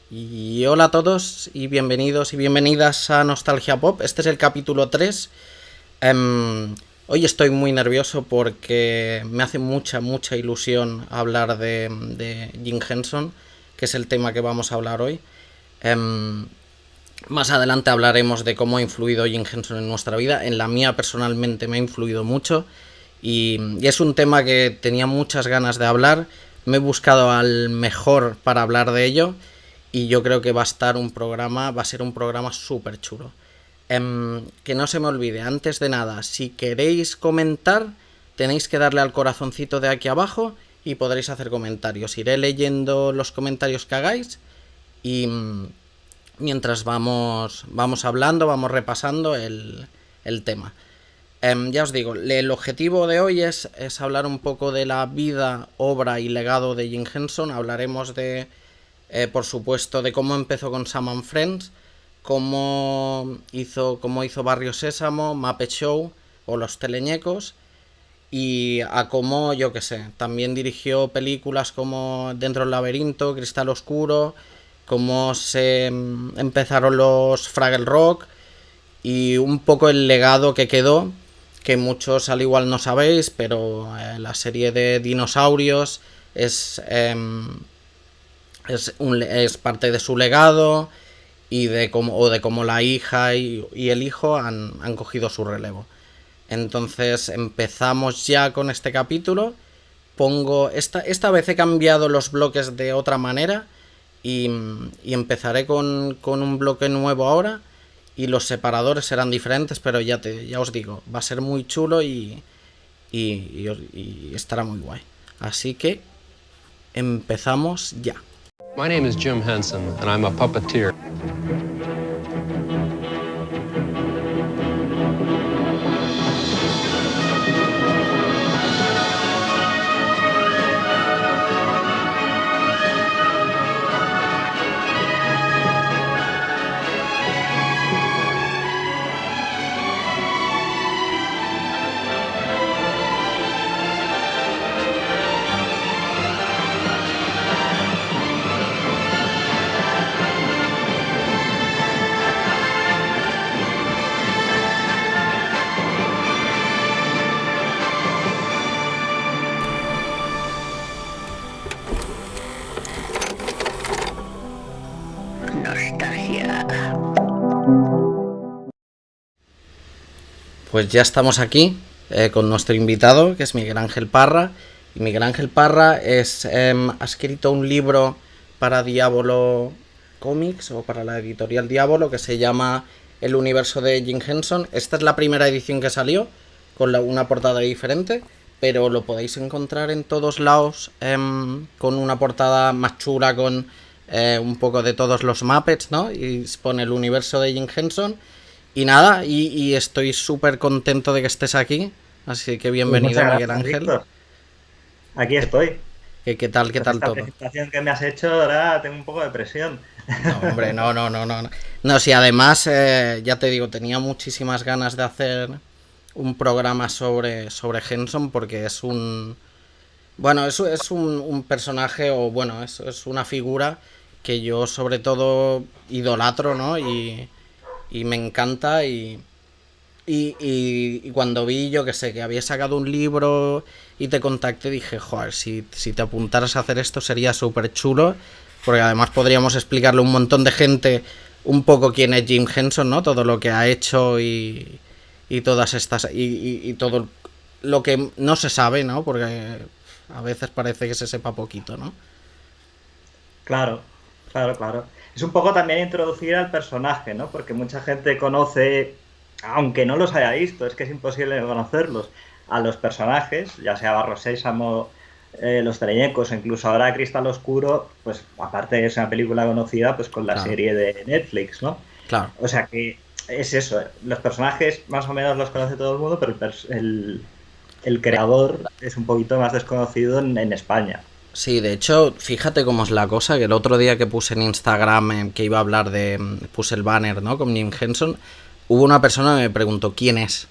Y hola a todos y bienvenidos y bienvenidas a Nostalgia Pop. Este es el capítulo 3. Hoy estoy muy nervioso porque me hace mucha ilusión hablar de Jim Henson, que es el tema que vamos a hablar hoy. Más adelante hablaremos de cómo ha influido Jim Henson en nuestra vida. En la mía personalmente me ha influido mucho y es un tema que tenía muchas ganas de hablar. Me he buscado al mejor para hablar de ello y yo creo que va a ser un programa súper chulo. Que no se me olvide, antes de nada, si queréis comentar, tenéis que darle al corazoncito de aquí abajo y podréis hacer comentarios. Iré leyendo los comentarios que hagáis y mientras vamos hablando, vamos repasando el tema. Ya os digo, el objetivo de hoy es hablar un poco de la vida, obra y legado de Jim Henson. Hablaremos de, por supuesto, de cómo empezó con Sam and Friends, cómo hizo Barrio Sésamo, Muppet Show o Los Teleñecos, y a cómo, yo que sé, también dirigió películas como Dentro del laberinto, Cristal Oscuro, cómo se empezaron los Fraggle Rock y un poco el legado que quedó, que muchos al igual no sabéis, pero la serie de dinosaurios es parte de su legado y de cómo la hija y el hijo han cogido su relevo. Entonces empezamos ya con este capítulo. Esta vez he cambiado los bloques de otra manera y empezaré con un bloque nuevo ahora y los separadores serán diferentes, pero ya os digo, va a ser muy chulo y estará muy guay. Así que empezamos ya. My name is Jim Henson and I'm a puppeteer. Pues ya estamos aquí con nuestro invitado, que es Miguel Ángel Parra. Y Miguel Ángel Parra ha escrito un libro para Diabolo Comics, o para la editorial Diabolo, que se llama El universo de Jim Henson. Esta es la primera edición que salió, con una portada diferente, pero lo podéis encontrar en todos lados, con una portada más chula, con un poco de todos los Muppets, ¿no? Y pone El universo de Jim Henson. Y nada, y estoy súper contento de que estés aquí. Así que bienvenido, Pues Miguel gracias, Ángel. Víctor. Aquí estoy. ¿Qué tal Pues esta todo? presentación que me has hecho, ahora tengo un poco de presión. No, hombre, no. No, si además, ya te digo, tenía muchísimas ganas de hacer un programa sobre Henson, porque es un... Bueno, es un personaje, o bueno, es una figura que yo sobre todo idolatro, ¿no? Y me encanta, y cuando vi, yo que sé, que había sacado un libro y te contacté, dije, joder, si te apuntaras a hacer esto sería súper chulo, porque además podríamos explicarle a un montón de gente un poco quién es Jim Henson, ¿no? Todo lo que ha hecho y todas estas... Y todo lo que no se sabe, ¿no? Porque a veces parece que se sepa poquito, ¿no? Claro. Es un poco también introducir al personaje, ¿no? Porque mucha gente conoce, aunque no los haya visto, es que es imposible conocerlos, a los personajes, ya sea Barro Sésamo, Los Teleñecos, incluso ahora Cristal Oscuro, pues aparte de que es una película conocida, pues con la Claro. serie de Netflix, ¿no? Claro. O sea que es eso, los personajes más o menos los conoce todo el mundo, pero el creador es un poquito más desconocido en España. Sí, de hecho, fíjate cómo es la cosa, que el otro día que puse en Instagram, que iba a hablar de... Puse el banner, ¿no? Con Jim Henson, hubo una persona que me preguntó quién es,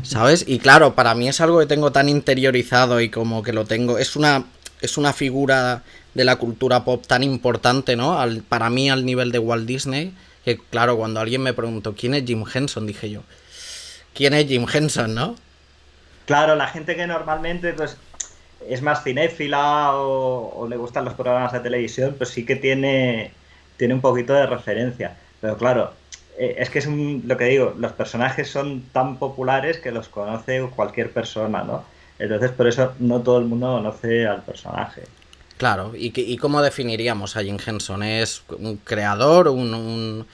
¿sabes? Y claro, para mí es algo que tengo tan interiorizado, y como que lo tengo... Es una figura de la cultura pop tan importante, ¿no? Para mí, al nivel de Walt Disney, que claro, cuando alguien me preguntó quién es Jim Henson, dije yo, ¿quién es Jim Henson, no? Claro, la gente que normalmente pues es más cinéfila o le gustan los programas de televisión, pues sí que tiene un poquito de referencia. Pero claro, es que lo que digo, los personajes son tan populares que los conoce cualquier persona, ¿no? Entonces por eso no todo el mundo conoce al personaje. Claro, ¿y cómo definiríamos a Jim Henson? ¿Es un creador, un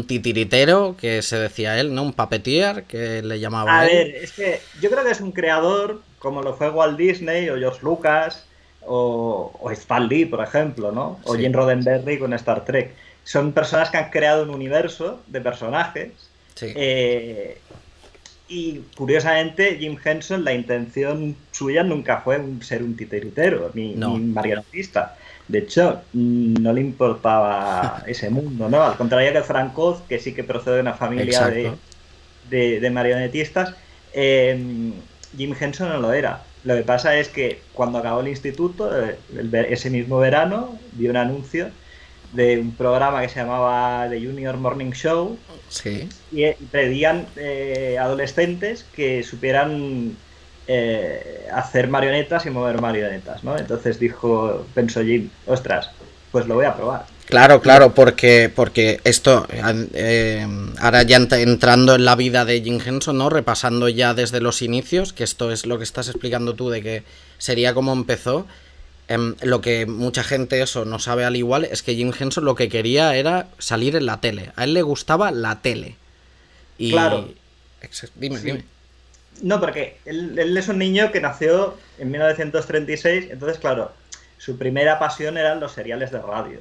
titiritero, que se decía él, ¿no? Un puppeteer, que le llamaba A él? ver, es que yo creo que es un creador, como lo fue Walt Disney o George Lucas o Stan Lee, por ejemplo, ¿no? O Sí, Gene Roddenberry con Star Trek. Son personas que han creado un universo de personajes. sí, eh, y curiosamente, Jim Henson, la intención suya nunca fue ser un titiritero ni no, marionetista. De hecho, no le importaba ese mundo, ¿no? Al contrario que Frank Oz, que sí que procede de una familia exacto, de marionetistas, Jim Henson no lo era. Lo que pasa es que cuando acabó el instituto, ese mismo verano, vi un anuncio de un programa que se llamaba The Junior Morning Show sí. y pedían adolescentes que supieran hacer marionetas y mover marionetas, ¿no? Entonces pensó Jim, ostras, pues lo voy a probar. Claro, porque esto, ahora ya entrando en la vida de Jim Henson, ¿no? Repasando ya desde los inicios, que esto es lo que estás explicando tú, de que sería como empezó. Lo que mucha gente eso no sabe al igual es que Jim Henson lo que quería era salir en la tele. A él le gustaba la tele. Claro, Y... Dime. sí. No, porque él es un niño que nació en 1936, entonces, claro, su primera pasión eran los seriales de radio,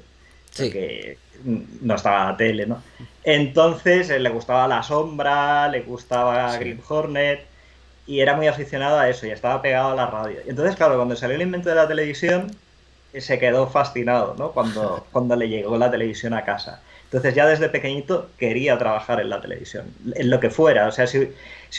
Sí, porque no estaba la tele, ¿no? Entonces, le gustaba La Sombra, le gustaba sí. Green Hornet, y era muy aficionado a eso, y estaba pegado a la radio. Entonces, claro, cuando salió el invento de la televisión, se quedó fascinado, ¿no? Cuando le llegó la televisión a casa. Entonces ya desde pequeñito quería trabajar en la televisión, en lo que fuera. O sea, si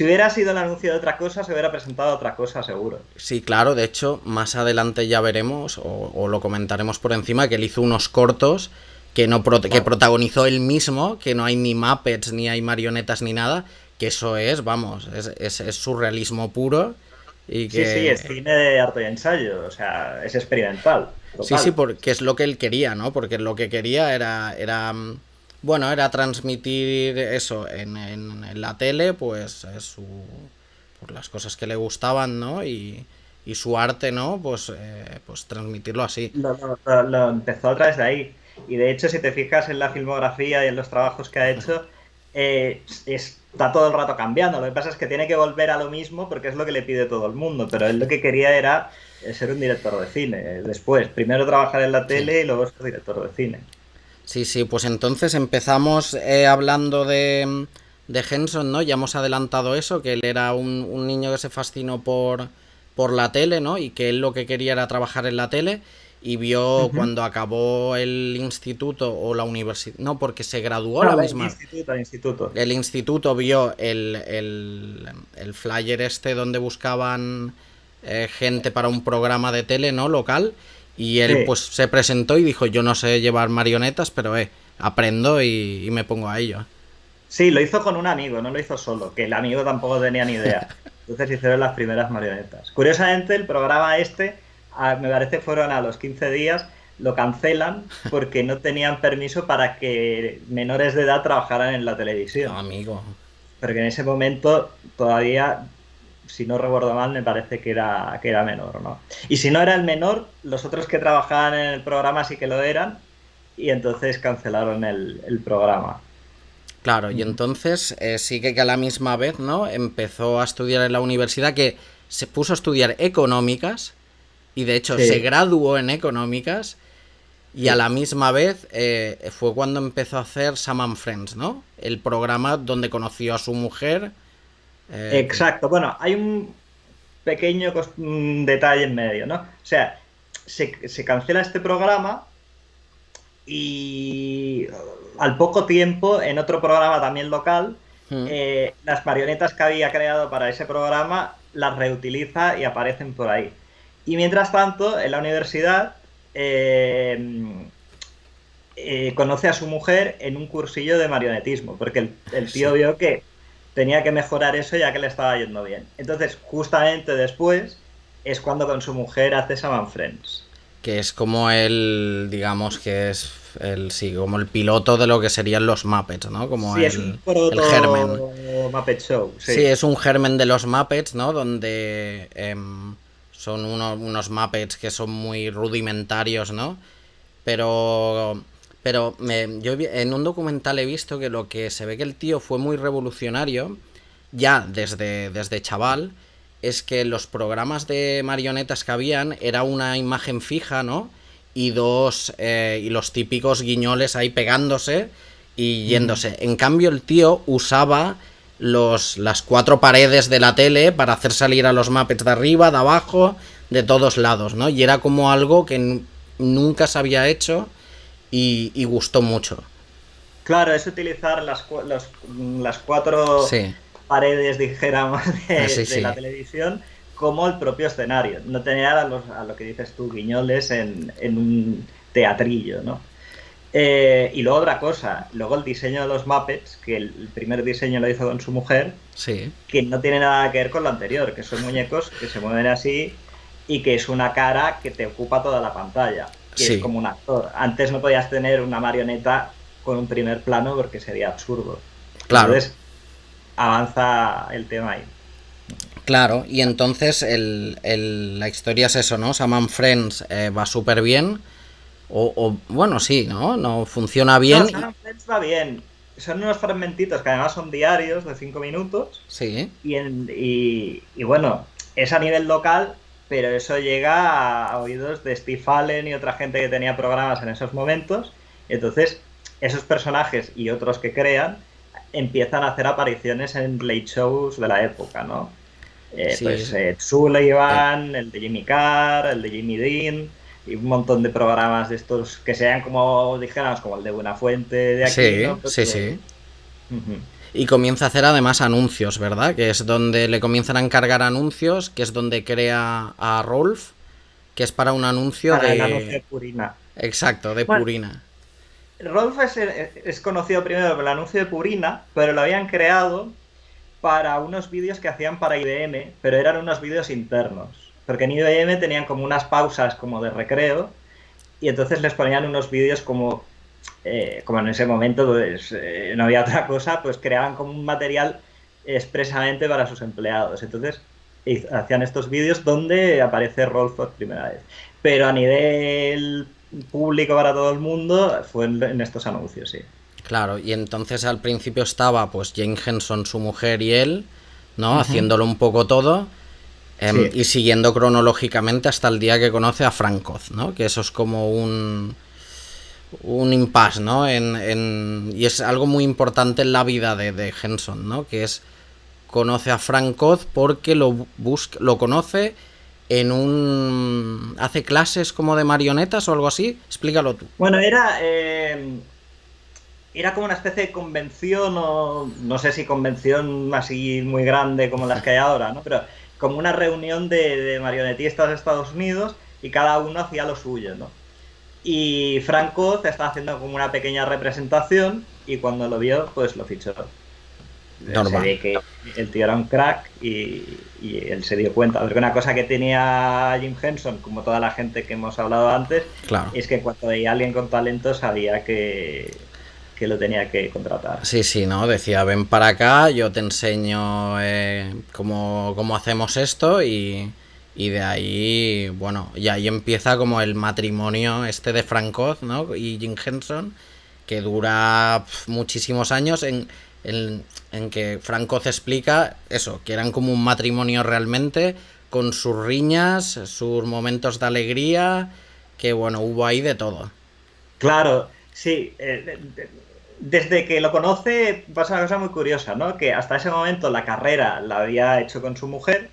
hubiera sido el anuncio de otra cosa, se hubiera presentado a otra cosa, seguro. Sí, claro, de hecho, más adelante ya veremos, o lo comentaremos por encima, que él hizo unos cortos que, no que Claro. protagonizó él mismo, que no hay ni Muppets, ni hay marionetas, ni nada, que eso es, vamos, es surrealismo puro, y Sí, sí, es que... cine de arte y ensayo, o sea, es experimental, Sí, total. porque es lo que él quería, ¿no? Porque lo que quería bueno, era transmitir eso en la tele, pues por las cosas que le gustaban, ¿no? Y su arte, ¿no? Pues transmitirlo así. Lo empezó a través de ahí. Y de hecho, si te fijas en la filmografía y en los trabajos que ha hecho, está todo el rato cambiando. Lo que pasa es que tiene que volver a lo mismo porque es lo que le pide todo el mundo. Pero él lo que quería era ser un director de cine. Después, primero trabajar en la tele y luego ser director de cine. Sí, sí, pues entonces empezamos hablando de Henson, ¿no? Ya hemos adelantado eso, que él era un niño que se fascinó por la tele, ¿no? Y que él lo que quería era trabajar en la tele y vio cuando acabó el instituto o la universidad, no, porque se graduó la misma. El instituto. El instituto vio el flyer este donde buscaban gente para un programa de tele, ¿no? Local. Y él pues se presentó y dijo, yo no sé llevar marionetas, pero aprendo y me pongo a ello. Sí, lo hizo con un amigo, no lo hizo solo, que el amigo tampoco tenía ni idea. Entonces hicieron las primeras marionetas. Curiosamente, el programa me parece fueron a los 15 días, lo cancelan porque no tenían permiso para que menores de edad trabajaran en la televisión. No, amigo. Porque en ese momento todavía, si no recuerdo mal, me parece que era menor, ¿no? Y si no era el menor, los otros que trabajaban en el programa sí que lo eran, y entonces cancelaron el programa. Claro, y entonces sí que a la misma vez, ¿no? Empezó a estudiar en la universidad, que se puso a estudiar económicas, y de hecho se graduó en económicas, y a la misma vez fue cuando empezó a hacer Sam and Friends, ¿no? El programa donde conoció a su mujer. Exacto, bueno, hay un pequeño detalle en medio, ¿no? O sea, se cancela este programa y al poco tiempo, en otro programa también local, las marionetas que había creado para ese programa las reutiliza y aparecen por ahí. Y mientras tanto, en la universidad conoce a su mujer en un cursillo de marionetismo, porque el tío vio que tenía que mejorar eso ya que le estaba yendo bien. Entonces, justamente después es cuando con su mujer hace Sam and Friends. Que es como digamos que es sí, como el piloto de lo que serían los Muppets, ¿no? Como sí, es un proto el germen. Muppet Show. Sí, es un germen de los Muppets, ¿no? Donde son unos Muppets que son muy rudimentarios, ¿no? Pero yo en un documental he visto que lo que se ve que el tío fue muy revolucionario ya desde chaval es que los programas de marionetas que habían era una imagen fija, ¿no? Y y los típicos guiñoles ahí pegándose y yéndose. En cambio el tío usaba las 4 paredes de la tele para hacer salir a los Muppets de arriba, de abajo, de todos lados, ¿no? Y era como algo que nunca se había hecho y gustó mucho. Claro, es utilizar las 4 paredes, dijéramos, de la televisión como el propio escenario. No tener a lo que dices tú, guiñoles en un teatrillo, ¿no? Y luego otra cosa, luego el diseño de los Muppets, que el primer diseño lo hizo con su mujer, que no tiene nada que ver con lo anterior, que son muñecos que se mueven así y que es una cara que te ocupa toda la pantalla, que es como un actor. Antes no podías tener una marioneta con un primer plano porque sería absurdo. Claro. Entonces avanza el tema ahí. Claro, y entonces la historia es eso, ¿no? Sam and Friends va súper bien. Bueno, sí, ¿no? No funciona bien. No, Sam and Friends va bien. Son unos fragmentitos que además son diarios de 5 minutos. Sí. Y bueno, es a nivel local, pero eso llega a oídos de Steve Allen y otra gente que tenía programas en esos momentos. Entonces, esos personajes y otros que crean empiezan a hacer apariciones en late shows de la época, ¿no? Sullivan, el de Jimmy Carr, el de Jimmy Dean y un montón de programas de estos que sean como, dijéramos, como el de Buenafuente de aquí, sí, ¿no? Pues sí. Y comienza a hacer además anuncios, ¿verdad? Que es donde le comienzan a encargar anuncios, que es donde crea a Rolf, que es para un anuncio el anuncio de Purina. Exacto, de Purina. Rolf es conocido primero por el anuncio de Purina, pero lo habían creado para unos vídeos que hacían para IBM, pero eran unos vídeos internos. Porque en IBM tenían como unas pausas como de recreo y entonces les ponían unos vídeos como en ese momento pues, no había otra cosa, pues creaban como un material expresamente para sus empleados. Entonces hacían estos vídeos donde aparece Rolf por primera vez. Pero a nivel público para todo el mundo fue en estos anuncios, sí. Claro, y entonces al principio estaba pues Jane Henson, su mujer y él, ¿no? Haciéndolo un poco todo. Sí. Y siguiendo cronológicamente hasta el día que conoce a Frank Oz, ¿no? Que eso es como un impasse, ¿no? Y es algo muy importante en la vida de Henson, ¿no? Que es, conoce a Frank Oz porque lo conoce hace clases como de marionetas o algo así. Explícalo tú. Bueno, era como una especie de convención, o no sé si convención así muy grande como las que hay ahora, ¿no? Pero como una reunión de marionetistas de Estados Unidos y cada uno hacía lo suyo, ¿no? Y Frank Oz estaba haciendo como una pequeña representación y cuando lo vio, pues lo fichó. Normal. Se ve que el tío era un crack y él se dio cuenta. Porque una cosa que tenía Jim Henson, como toda la gente que hemos hablado antes, claro, es que cuando veía a alguien con talento sabía que lo tenía que contratar. Sí, ¿no? Decía, ven para acá, yo te enseño cómo hacemos esto y de ahí, bueno, y ahí empieza como el matrimonio de Frank Oz, ¿no? Y Jim Henson, que dura muchísimos años en que Frank Oz explica eso, que eran como un matrimonio realmente, con sus riñas, sus momentos de alegría, que bueno, hubo ahí de todo. Claro, sí. Desde que lo conoce pasa una cosa muy curiosa, ¿no? Que hasta ese momento la carrera la había hecho con su mujer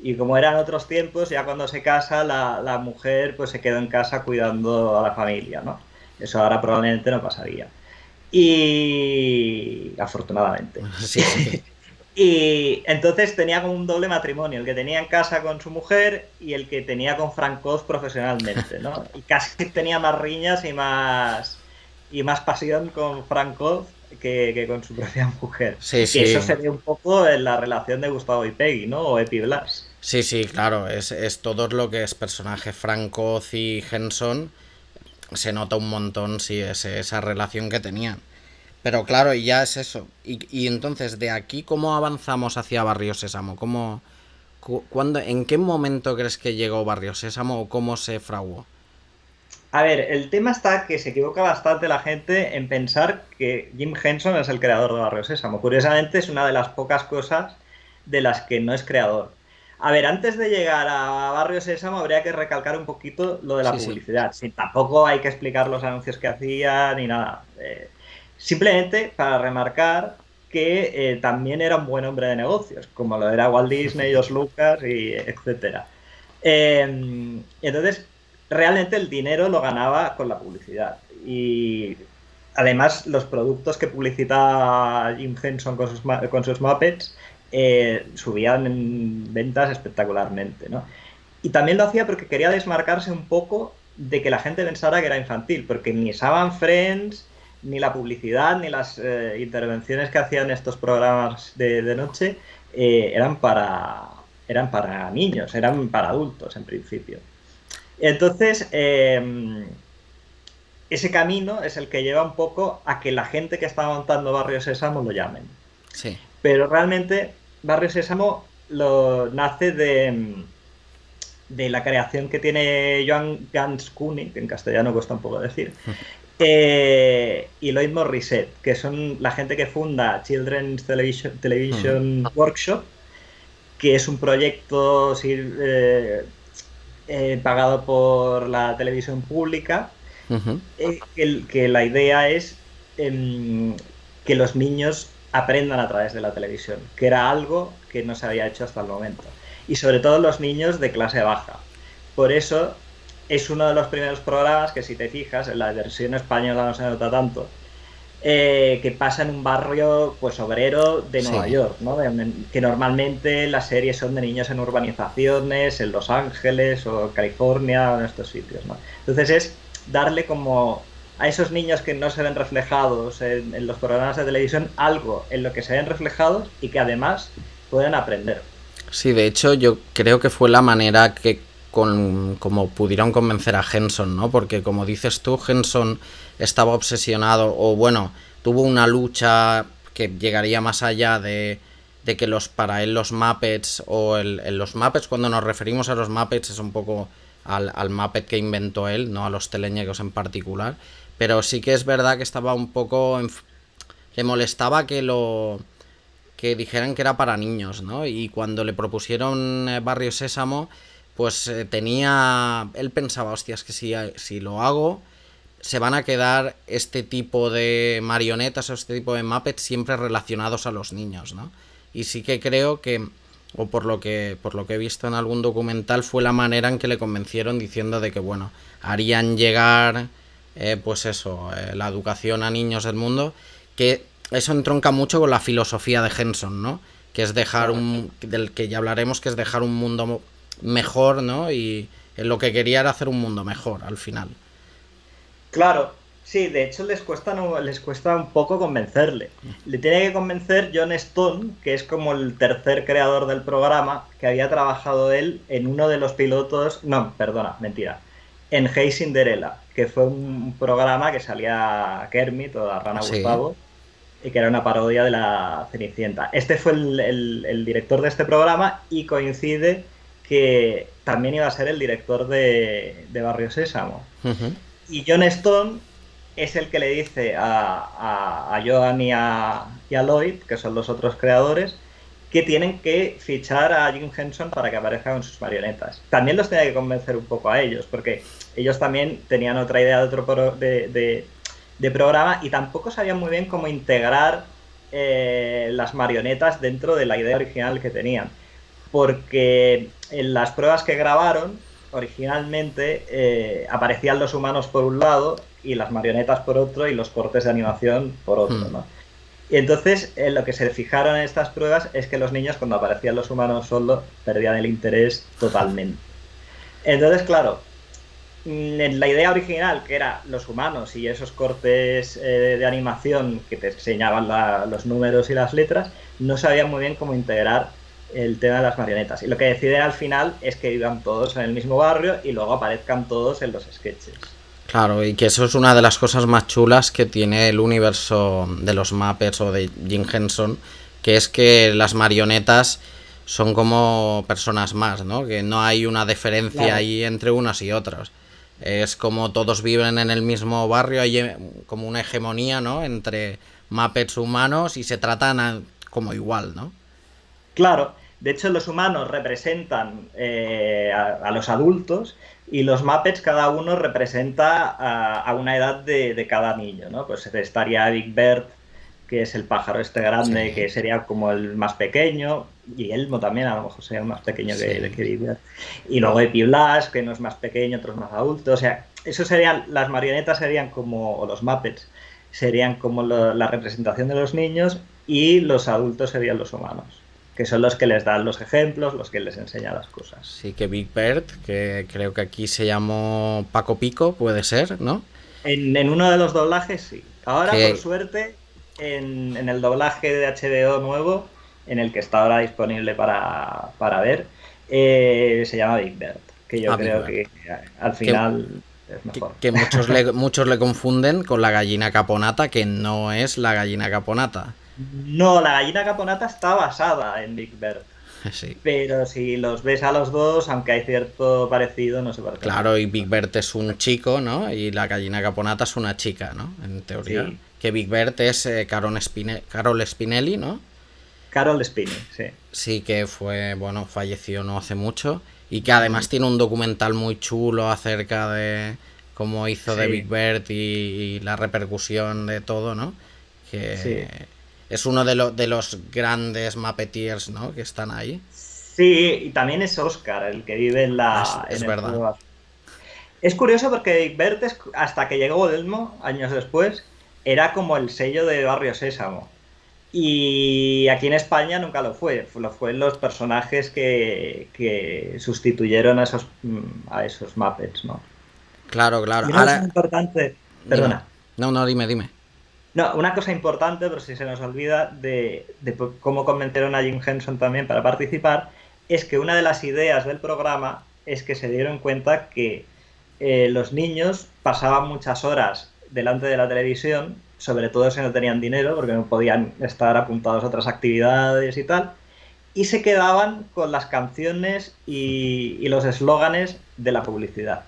y como eran otros tiempos, ya cuando se casa la mujer pues se quedó en casa cuidando a la familia, ¿no? Eso ahora probablemente no pasaría. Y afortunadamente. Sí. Y entonces tenía como un doble matrimonio, el que tenía en casa con su mujer y el que tenía con Frank Oz profesionalmente, ¿no? Y casi tenía más riñas y más pasión con Frank Oz que con su propia mujer. Sí. Y eso se ve un poco en la relación de Gustavo y Peggy, ¿no? O Epi Blas. Sí, claro, es todo lo que es personaje Frank Oz y Henson, se nota un montón, sí, esa relación que tenían. Pero claro, y ya es eso. Y entonces, de aquí, ¿cómo avanzamos hacia Barrio Sésamo? ¿En qué momento crees que llegó Barrio Sésamo o cómo se fraguó? A ver, el tema está que se equivoca bastante la gente en pensar que Jim Henson es el creador de Barrio Sésamo. Curiosamente, es una de las pocas cosas de las que no es creador. A ver, antes de llegar a Barrio Sésamo habría que recalcar un poquito lo de la publicidad. Sí, tampoco hay que explicar los anuncios que hacía ni nada. Simplemente para remarcar que también era un buen hombre de negocios, como lo era Walt Disney, George Lucas, y etcétera. Entonces, realmente el dinero lo ganaba con la publicidad. Y además, los productos que publicitaba Jim Henson con sus Muppets subían en ventas espectacularmente, ¿no? Y también lo hacía porque quería desmarcarse un poco de que la gente pensara que era infantil, porque ni Sam Friends, ni la publicidad, ni las intervenciones que hacían estos programas de noche eran para niños, eran para adultos en principio. Entonces, ese camino es el que lleva un poco a que la gente que está montando Barrio Sésamo lo llamen. Sí. Pero realmente Barrio Sésamo nace de la creación que tiene Joan Gans Cooney, que en castellano cuesta un poco decir, y Lloyd Morrisset, que son la gente que funda Children's Television Workshop, que es un proyecto pagado por la televisión pública, que la idea es que los niños aprendan a través de la televisión, que era algo que no se había hecho hasta el momento. Y sobre todo los niños de clase baja. Por eso es uno de los primeros programas que, si te fijas, en la versión española no se nota tanto, que pasa en un barrio pues obrero de Nueva York, ¿no? Que normalmente las series son de niños en urbanizaciones, en Los Ángeles o en California o en estos sitios, ¿no? Entonces es darle como a esos niños que no se ven reflejados en los programas de televisión algo en lo que se ven reflejados y que además puedan aprender. Sí, de hecho yo creo que fue la manera que como pudieron convencer a Henson, ¿no? Porque como dices tú, Henson estaba obsesionado, o bueno, tuvo una lucha que llegaría más allá de de que para él los Muppets los Muppets, cuando nos referimos a los Muppets es un poco al Muppet que inventó él, no a los teleñecos en particular, pero sí que es verdad que estaba un poco le molestaba que dijeran que era para niños, ¿no? Y cuando le propusieron Barrio Sésamo, pues él pensaba, hostias, que si lo hago se van a quedar este tipo de marionetas o este tipo de Muppets siempre relacionados a los niños, ¿no? Y sí que creo que, o por lo que he visto en algún documental, fue la manera en que le convencieron diciendo de que, bueno, harían llegar, pues eso, la educación a niños del mundo, que eso entronca mucho con la filosofía de Henson, ¿no? Que es del que ya hablaremos, que es dejar un mundo mejor, ¿no? Y lo que quería era hacer un mundo mejor, al final. Claro, sí, de hecho les cuesta un poco convencerle. Le tiene que convencer John Stone, que es como el tercer creador del programa, que había trabajado él en uno de los pilotos... No, perdona, mentira. En Hey Cinderella, que fue un programa que salía Kermit o la Rana Gustavo, y que era una parodia de la Cenicienta. Este fue el director de este programa y coincide que también iba a ser el director de Barrio Sésamo. Uh-huh. Y John Stone es el que le dice a Joan y a Lloyd, que son los otros creadores, que tienen que fichar a Jim Henson para que aparezca con sus marionetas. También los tenía que convencer un poco a ellos, porque ellos también tenían otra idea de programa y tampoco sabían muy bien cómo integrar las marionetas dentro de la idea original que tenían. Porque en las pruebas que grabaron, originalmente aparecían los humanos por un lado y las marionetas por otro y los cortes de animación por otro, ¿no? Y entonces lo que se fijaron en estas pruebas es que los niños cuando aparecían los humanos solo perdían el interés totalmente. Entonces, claro, en la idea original, que era los humanos y esos cortes de animación que te enseñaban los números y las letras, no sabían muy bien cómo integrar el tema de las marionetas. Y lo que deciden al final es que vivan todos en el mismo barrio y luego aparezcan todos en los sketches. Claro, y que eso es una de las cosas más chulas que tiene el universo de los Muppets o de Jim Henson, que es que las marionetas son como personas más, ¿no? Que no hay una diferencia ahí entre unas y otras. Es como todos viven en el mismo barrio, hay como una hegemonía, ¿no? Entre Muppets humanos y se tratan como igual, ¿no? Claro, de hecho los humanos representan a los adultos y los Muppets cada uno representa a una edad de cada niño, ¿no? Pues estaría Big Bird, que es el pájaro este grande, sí, que sería como el más pequeño, y Elmo también a lo mejor sería el más pequeño que Big Bird. Y luego Epi Blas, que no es más pequeño, otros más adultos, o sea, eso serían, las marionetas serían como, o los Muppets, serían como la representación de los niños y los adultos serían los humanos, que son los que les dan los ejemplos, los que les enseñan las cosas. Sí, que Big Bird, que creo que aquí se llamó Paco Pico, puede ser, ¿no? En uno de los doblajes, sí. Ahora, por suerte, en el doblaje de HBO nuevo, en el que está ahora disponible para ver, se llama Big Bird, que yo creo que al final es mejor. Que muchos le confunden con la gallina caponata, que no es la gallina caponata. No, la gallina caponata está basada en Big Bird. Sí. Pero si los ves a los dos, aunque hay cierto parecido, no se parece. Claro, y Big Bird es un chico, ¿no? Y la gallina caponata es una chica, ¿no? En teoría. Sí. Que Big Bird es Carol Spinelli, ¿no? Carol Spinelli, sí. Sí, que falleció no hace mucho. Y que además tiene un documental muy chulo acerca de cómo hizo de Big Bird y la repercusión de todo, ¿no? Que es uno de los grandes Muppeteers, ¿no? Que están ahí. Sí, y también es Oscar, el que vive en Es verdad. Juego. Es curioso porque Big Bird, hasta que llegó Elmo, años después, era como el sello de Barrio Sésamo. Y aquí en España nunca lo fue. Lo fue los personajes que sustituyeron a esos Muppets, ¿no? Claro. Y una cosa importante... Perdona. No, dime. No, una cosa importante, pero si se nos olvida, de cómo convencieron a Jim Henson también para participar, es que una de las ideas del programa es que se dieron cuenta que los niños pasaban muchas horas delante de la televisión sobre todo si no tenían dinero, porque no podían estar apuntados a otras actividades y tal, y se quedaban con las canciones y los eslóganes de la publicidad.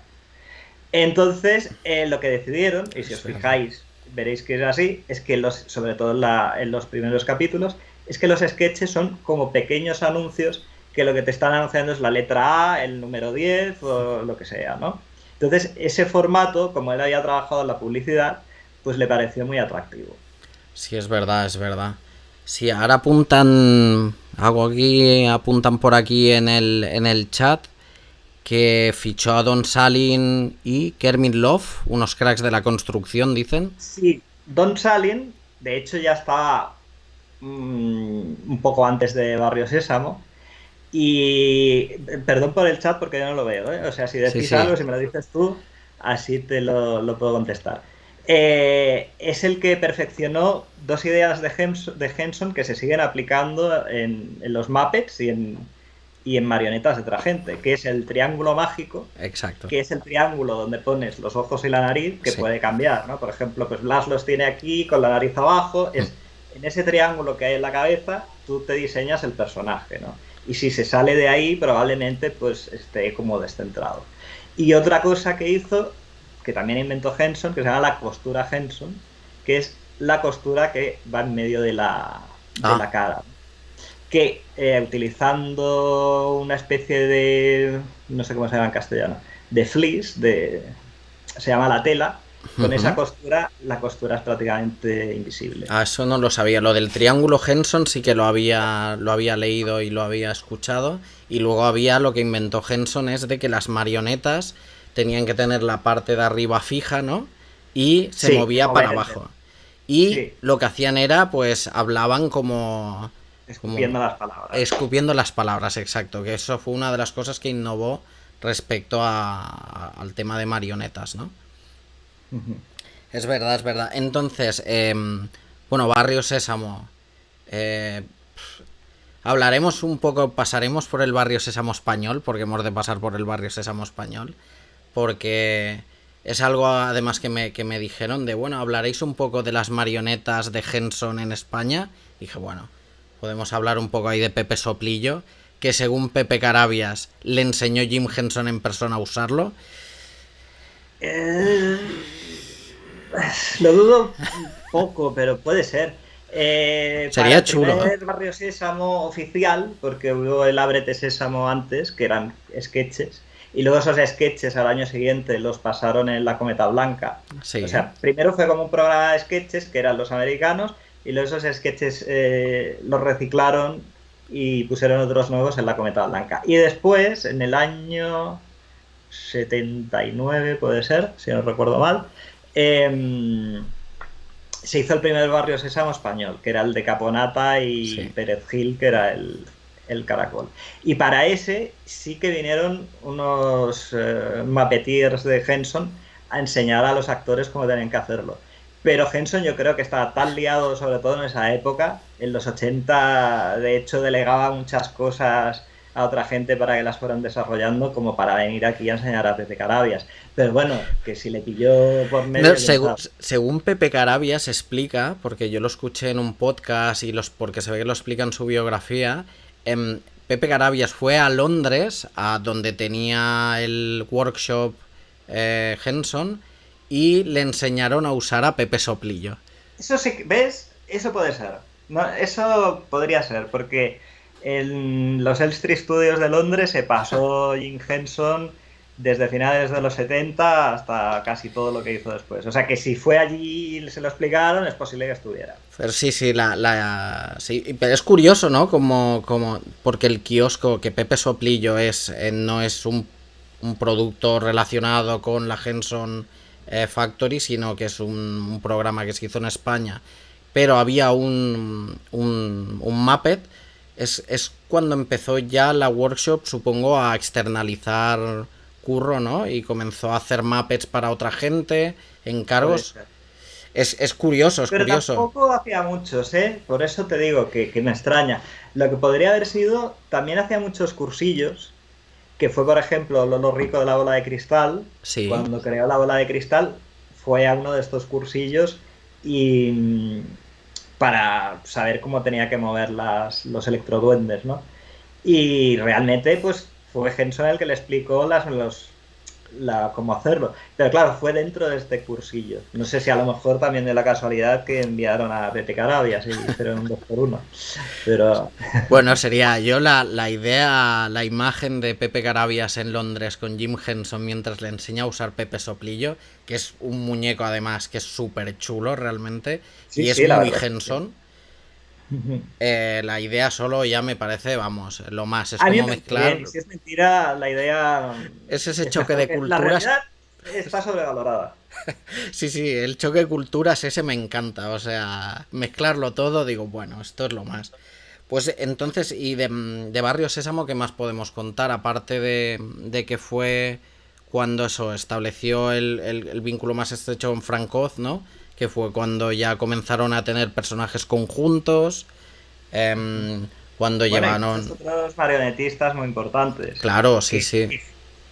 Entonces, lo que decidieron, y si os fijáis, veréis que es así, es que sobre todo en los primeros capítulos, es que los sketches son como pequeños anuncios que lo que te están anunciando es la letra A, el número 10 o lo que sea, ¿no? Entonces, ese formato, como él había trabajado en la publicidad, pues le pareció muy atractivo. Sí, es verdad, es verdad. Sí, ahora apuntan por aquí en el chat que fichó a Don Salin y Kermit Love, unos cracks de la construcción, dicen. Sí, Don Salin, de hecho ya estaba un poco antes de Barrio Sésamo. Y perdón por el chat porque yo no lo veo, ¿eh? O sea, si decís algo, si me lo dices tú, así te lo puedo contestar. Es el que perfeccionó dos ideas de Henson que se siguen aplicando en los Muppets y en marionetas de otra gente, que es el triángulo mágico. Exacto. Que es el triángulo donde pones los ojos y la nariz, que puede cambiar, ¿no? Por ejemplo, pues Blas los tiene aquí con la nariz abajo. En ese triángulo que hay en la cabeza, tú te diseñas el personaje, ¿no? Y si se sale de ahí, probablemente pues esté como descentrado. Y otra cosa que hizo, que también inventó Henson, que se llama la costura Henson, que es la costura que va en medio de la cara. Que utilizando una especie de, no sé cómo se llama en castellano, de fleece, se llama la tela, con esa costura, la costura es prácticamente invisible. Ah, eso no lo sabía. Lo del triángulo Henson sí que lo había leído y lo había escuchado. Y luego había lo que inventó Henson, es de que las marionetas tenían que tener la parte de arriba fija, ¿no? Y se movía para abajo. Y lo que hacían era, pues, hablaban como... Escupiendo las palabras. Escupiendo las palabras, exacto. Que eso fue una de las cosas que innovó respecto al tema de marionetas, ¿no? Es verdad, es verdad. Entonces, bueno, Barrio Sésamo. Hablaremos un poco, pasaremos por el Barrio Sésamo español, porque hemos de pasar por el Barrio Sésamo español, porque es algo además que me dijeron de, bueno, hablaréis un poco de las marionetas de Henson en España. Y dije, bueno, podemos hablar un poco ahí de Pepe Soplillo, que según Pepe Carabias le enseñó Jim Henson en persona a usarlo. Lo dudo poco, pero puede ser. Sería chulo. Para el Barrio Sésamo oficial, porque hubo el Ábrete Sésamo antes, que eran sketches, y luego esos sketches al año siguiente los pasaron en La Cometa Blanca. Sí. O sea, primero fue como un programa de sketches, que eran los americanos, y luego esos sketches los reciclaron y pusieron otros nuevos en La Cometa Blanca. Y después, en el año 79, puede ser, si no recuerdo mal, se hizo el primer Barrio Sésamo español, que era el de Caponata y Pérez Gil, que era el caracol. Y para ese sí que vinieron unos muppeteers de Henson a enseñar a los actores cómo tenían que hacerlo. Pero Henson yo creo que estaba tan liado, sobre todo en esa época, en los 80, de hecho delegaba muchas cosas a otra gente para que las fueran desarrollando, como para venir aquí a enseñar a Pepe Carabias. Pero bueno, que si le pilló por medio... No, según Pepe Carabias explica, porque yo lo escuché en un podcast y porque se ve que lo explica en su biografía, Pepe Carabias fue a Londres, a donde tenía el workshop Henson, y le enseñaron a usar a Pepe Soplillo. Eso sí, ¿ves? Eso puede ser. No, eso podría ser, porque en los Elstree Studios de Londres se pasó Jim Henson desde finales de los 70 hasta casi todo lo que hizo después. O sea que si fue allí y se lo explicaron, es posible que estuviera. Pero sí, sí, sí, pero es curioso, ¿no? Como porque el kiosco que Pepe Soplillo no es un producto relacionado con la Henson Factory, sino que es un programa que se hizo en España, pero había un Muppet. Es cuando empezó ya la workshop, supongo, a externalizar curro, ¿no? Y comenzó a hacer Muppets para otra gente, encargos. Es curioso, es pero curioso. Pero tampoco hacía muchos, ¿eh? Por eso te digo que me extraña. Lo que podría haber sido, también hacía muchos cursillos, que fue, por ejemplo, Lolo Rico de la Bola de Cristal. Sí. Cuando creó la Bola de Cristal, fue a uno de estos cursillos y para saber cómo tenía que mover los electroduendes, ¿no? Y realmente, pues, fue Henson el que le explicó cómo hacerlo. Pero claro, fue dentro de este cursillo. No sé si a lo mejor también de la casualidad que enviaron a Pepe Carabias y hicieron un 2x1. Pero... Bueno, sería yo la idea, la imagen de Pepe Carabias en Londres con Jim Henson mientras le enseña a usar Pepe Soplillo, que es un muñeco además que es súper chulo realmente, Sí, y es sí, la muy verdad. Henson. La idea solo ya me parece, vamos, lo más. Es A mí me como parece mezclar. bien, y si es mentira, la idea Es ese es choque mejor de que... La culturas. realidad está sobrevalorada. Sí, sí, el choque de culturas ese me encanta. O sea, mezclarlo todo, digo, bueno, esto es lo más. Pues entonces, y de Barrio Sésamo, ¿qué más podemos contar? Aparte de que fue cuando eso estableció el vínculo más estrecho con Frank Oz, ¿no? Que fue cuando ya comenzaron a tener personajes conjuntos. Cuando Bueno, y muchos llevaron. otros marionetistas muy importantes Claro, sí, sí.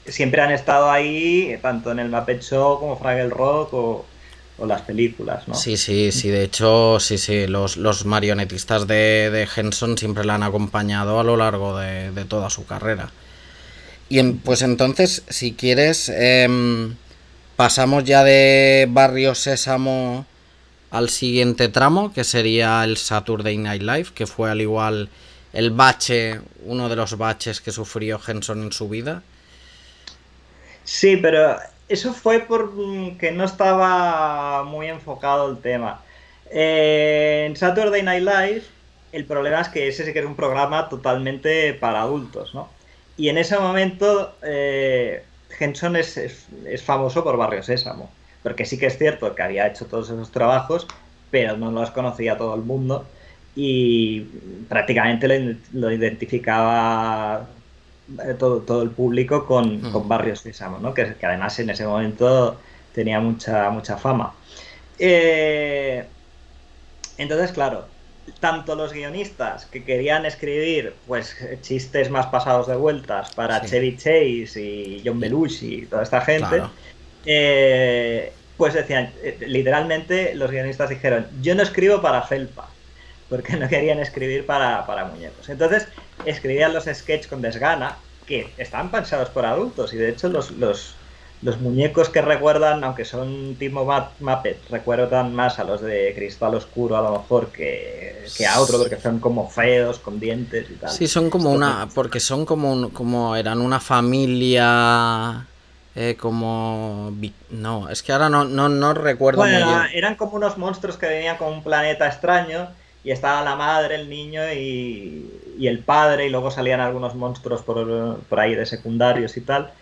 que siempre han estado ahí, tanto en el Muppet Show como Fraggle Rock o las películas, ¿no? Sí, sí, sí, de hecho, sí, sí, los marionetistas de Henson siempre la han acompañado a lo largo de toda su carrera. Y pues entonces, si quieres, pasamos ya de Barrio Sésamo al siguiente tramo, que sería el Saturday Night Live, que fue al igual el bache, uno de los baches que sufrió Henson en su vida. Sí, pero eso fue porque no estaba muy enfocado el tema. En Saturday Night Live, el problema es que ese sí que es un programa totalmente para adultos, ¿no? Y en ese momento, Henson es famoso por Barrio Sésamo, porque sí que es cierto que había hecho todos esos trabajos, pero no los conocía todo el mundo y prácticamente lo identificaba todo el público con Barrio Sésamo, ¿no? Que además en ese momento tenía mucha fama. Eh, entonces, claro, tanto los guionistas que querían escribir pues chistes más pasados de vueltas para Sí, Chevy Chase y John Belushi y toda esta gente, claro. pues decían, literalmente los guionistas dijeron, yo no escribo para Felpa, porque no querían escribir para muñecos. Entonces escribían los sketches con desgana, que estaban pensados por adultos, y de hecho los muñecos que recuerdan, aunque son tipo Muppet, recuerdan más a los de Cristal Oscuro a lo mejor que a otro, porque son como feos, con dientes y tal. Sí, son como Esto no. una. Porque son como eran una familia. Como. No, es que ahora no recuerdo muy Bueno, bien. eran como unos monstruos que venían con un planeta extraño y estaba la madre, el niño y el padre, y luego salían algunos monstruos por ahí de secundarios y tal.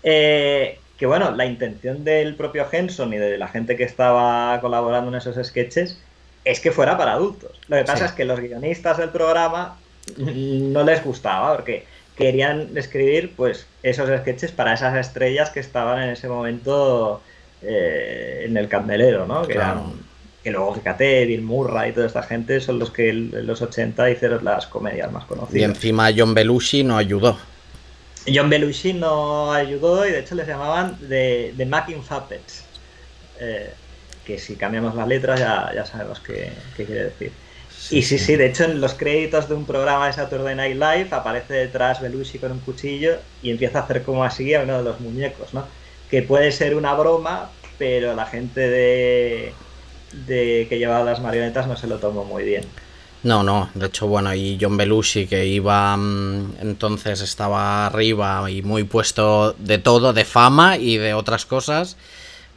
Que bueno, la intención del propio Henson y de la gente que estaba colaborando en esos sketches es que fuera para adultos. Lo que pasa Sí. es que los guionistas del programa no les gustaba porque querían escribir pues esos sketches para esas estrellas que estaban en ese momento en el candelero, ¿no? Claro. Que luego, fíjate, Bill Murray y toda esta gente son los que en los 80 hicieron las comedias más Y conocidas. encima John Belushi no ayudó. John Belushi no ayudó y de hecho les llamaban The Making Puppets. Eh, que si cambiamos las letras ya sabemos qué quiere decir. Sí, Y sí, sí. sí, de hecho en los créditos de un programa de Saturday Night Live aparece detrás Belushi con un cuchillo y empieza a hacer como así a uno de los muñecos, ¿no? Que puede ser una broma, pero la gente de que llevaba las marionetas no se lo tomó muy bien. No, no, de hecho, bueno, y John Belushi, que iba entonces estaba arriba y muy puesto de todo, de fama y de otras cosas,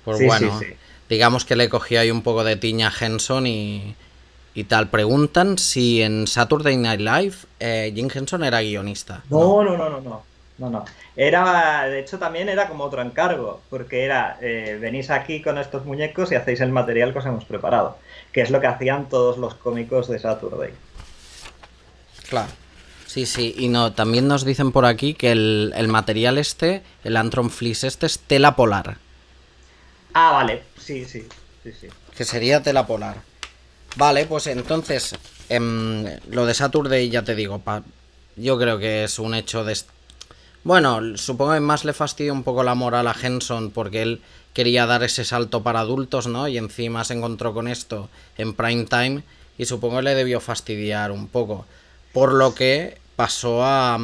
pues Sí, sí, bueno, sí. digamos que le cogió ahí un poco de tiña a Henson y tal. Preguntan si en Saturday Night Live Jim Henson era guionista. No. No, no, no, no, no. No, no. Era, de hecho, también era como otro encargo, porque era, venís aquí con estos muñecos y hacéis el material que os hemos preparado, que es lo que hacían todos los cómicos de Saturday. Claro. Sí, sí, y no, también nos dicen por aquí que el material este, el Antron Fleece este, es tela polar. Ah, vale, sí, sí, sí, sí. Que sería tela polar. Vale, pues entonces, lo de Saturday, ya te digo, yo creo que es un hecho Bueno, supongo que más le fastidió un poco la moral a Henson porque él quería dar ese salto para adultos, ¿no? Y encima se encontró con esto en prime time y supongo que le debió fastidiar un poco. Por lo que pasó a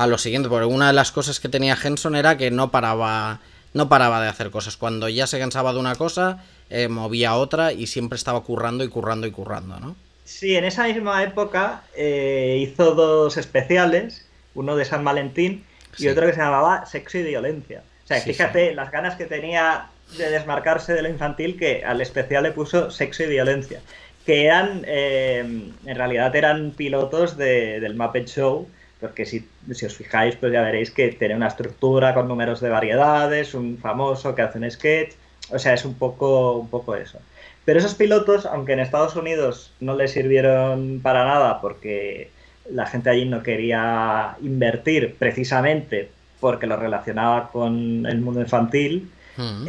lo siguiente, porque una de las cosas que tenía Henson era que no paraba de hacer cosas. Cuando ya se cansaba de una cosa, movía otra y siempre estaba currando y currando y currando, ¿no? Sí, en esa misma época hizo 2 especiales, uno de San Valentín y Sí. otro que se llamaba Sexo y Violencia. O sea, Sí, fíjate las ganas que tenía de desmarcarse de lo infantil, que al especial le puso Sexo y Violencia, que eran, en realidad eran pilotos del Muppet Show, porque si os fijáis, pues ya veréis que tiene una estructura con números de variedades, un famoso que hace un sketch, o sea, es un poco eso. Pero esos pilotos, aunque en Estados Unidos no les sirvieron para nada porque la gente allí no quería invertir precisamente porque lo relacionaba con el mundo infantil, Mm.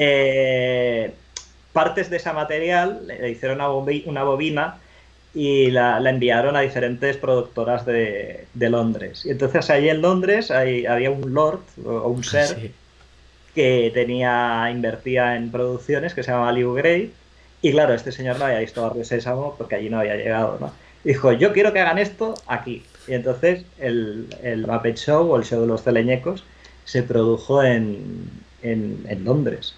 partes de ese material le hicieron una bobina y la enviaron a diferentes productoras de Londres. Y entonces allí en Londres había un lord o un ser Sí. que invertía en producciones, que se llamaba Liu Grey, y claro, este señor no había visto Barrio Sésamo porque allí no había llegado, ¿no? Dijo, yo quiero que hagan esto aquí. Y entonces el Muppet Show o el show de los teleñecos se produjo en Londres,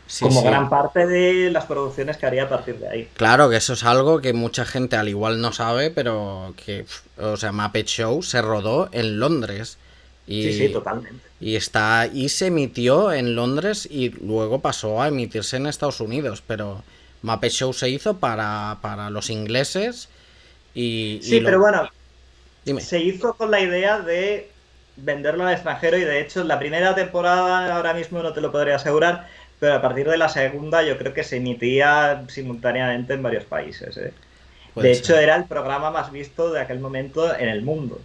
Sí, como sí. gran parte de las producciones que haría a partir de ahí. Claro que eso es algo que mucha gente al igual no sabe, pero que, o sea, Muppet Show se rodó en Londres Sí, sí, y, totalmente. y se emitió en Londres y luego pasó a emitirse en Estados Unidos, pero Muppet Show se hizo para los ingleses y Sí, lo... pero bueno, Dime. se hizo con la idea de venderlo al extranjero y de hecho la primera temporada ahora mismo no te lo podría asegurar, pero a partir de la segunda yo creo que se emitía simultáneamente en varios países, ¿eh? Puede De hecho ser. era el programa más visto de aquel momento en el mundo,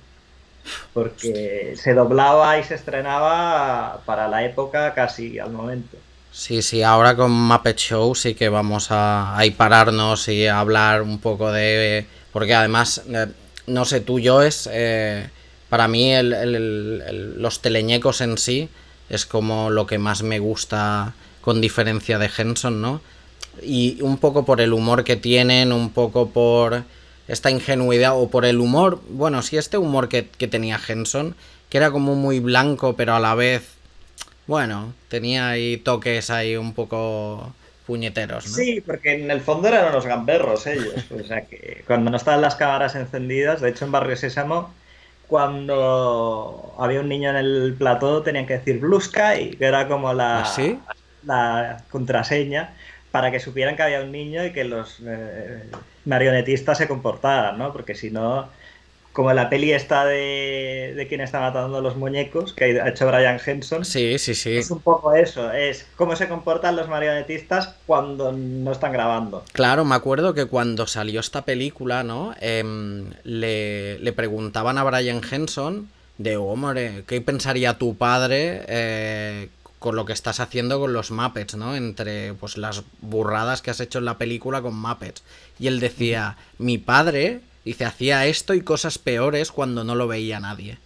porque se doblaba y se estrenaba para la época casi al momento. Sí, sí, ahora con Muppet Show sí que vamos a ahí pararnos y a hablar un poco de... Porque además, no sé, tú, yo para mí los teleñecos en sí es como lo que más me gusta con diferencia de Henson, ¿no? Y un poco por el humor que tienen, un poco por esta ingenuidad o por el humor, bueno, sí, este humor que tenía Henson, que era como muy blanco, pero a la vez bueno, tenía ahí toques ahí un poco puñeteros, ¿no? Sí, porque en el fondo eran unos gamberros ellos. O sea que cuando no estaban las cámaras encendidas, de hecho en Barrio Sésamo, cuando había un niño en el plató tenían que decir Blue Sky, que era como ¿Así? la contraseña para que supieran que había un niño y que los marionetistas se comportaran, ¿no? Porque si no, como la peli esta de quién está matando a los muñecos, que ha hecho Brian Henson, Sí, sí, sí. es un poco eso, es cómo se comportan los marionetistas cuando no están grabando. Claro, me acuerdo que cuando salió esta película, ¿no? Le preguntaban a Brian Henson de, hombre, ¿qué pensaría tu padre con lo que estás haciendo con los Muppets, ¿no? Entre pues las burradas que has hecho en la película con Muppets. Y él decía, mi padre, dice, hacía esto y cosas peores cuando no lo veía nadie.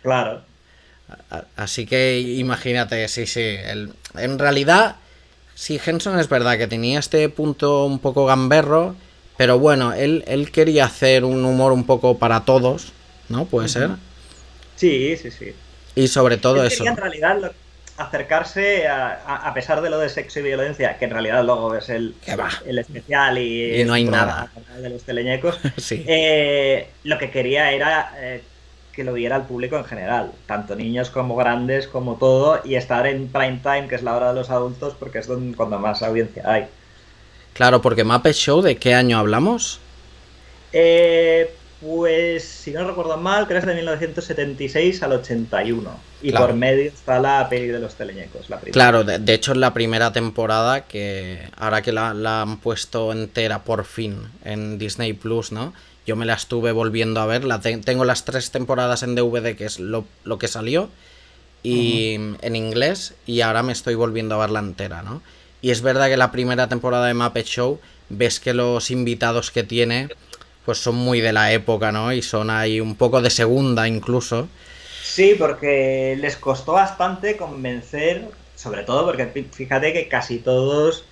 Claro. Así que imagínate, sí, sí. En realidad, sí, Henson es verdad que tenía este punto un poco gamberro, pero bueno, él quería hacer un humor un poco para todos, ¿no? Puede ser. Sí, sí, sí. Y sobre todo Él quería en eso. realidad acercarse a pesar de lo de sexo y violencia, que en realidad luego es Que va. el especial y Y no es hay un programa nada. de los teleñecos, Sí. lo que quería era que lo viera el público en general, tanto niños como grandes, como todo, y estar en prime time, que es la hora de los adultos, porque es cuando más audiencia hay. Claro, porque Muppet Show, ¿de qué año hablamos? Pues, si no recuerdo mal, creo que es de 1976 al 81. Y por Claro. medio está la peli de los teleñecos, la primera. Claro, de hecho en la primera temporada, que ahora que la han puesto entera por fin en Disney Plus, ¿no? Yo me la estuve volviendo a ver, tengo las 3 temporadas en DVD, que es lo que salió, y en inglés, y ahora me estoy volviendo a verla entera, ¿no? Y es verdad que la primera temporada de Muppet Show, ves que los invitados que tiene, pues son muy de la época, ¿no? Y son ahí un poco de segunda incluso. Sí, porque les costó bastante convencer, sobre todo porque fíjate que casi todos,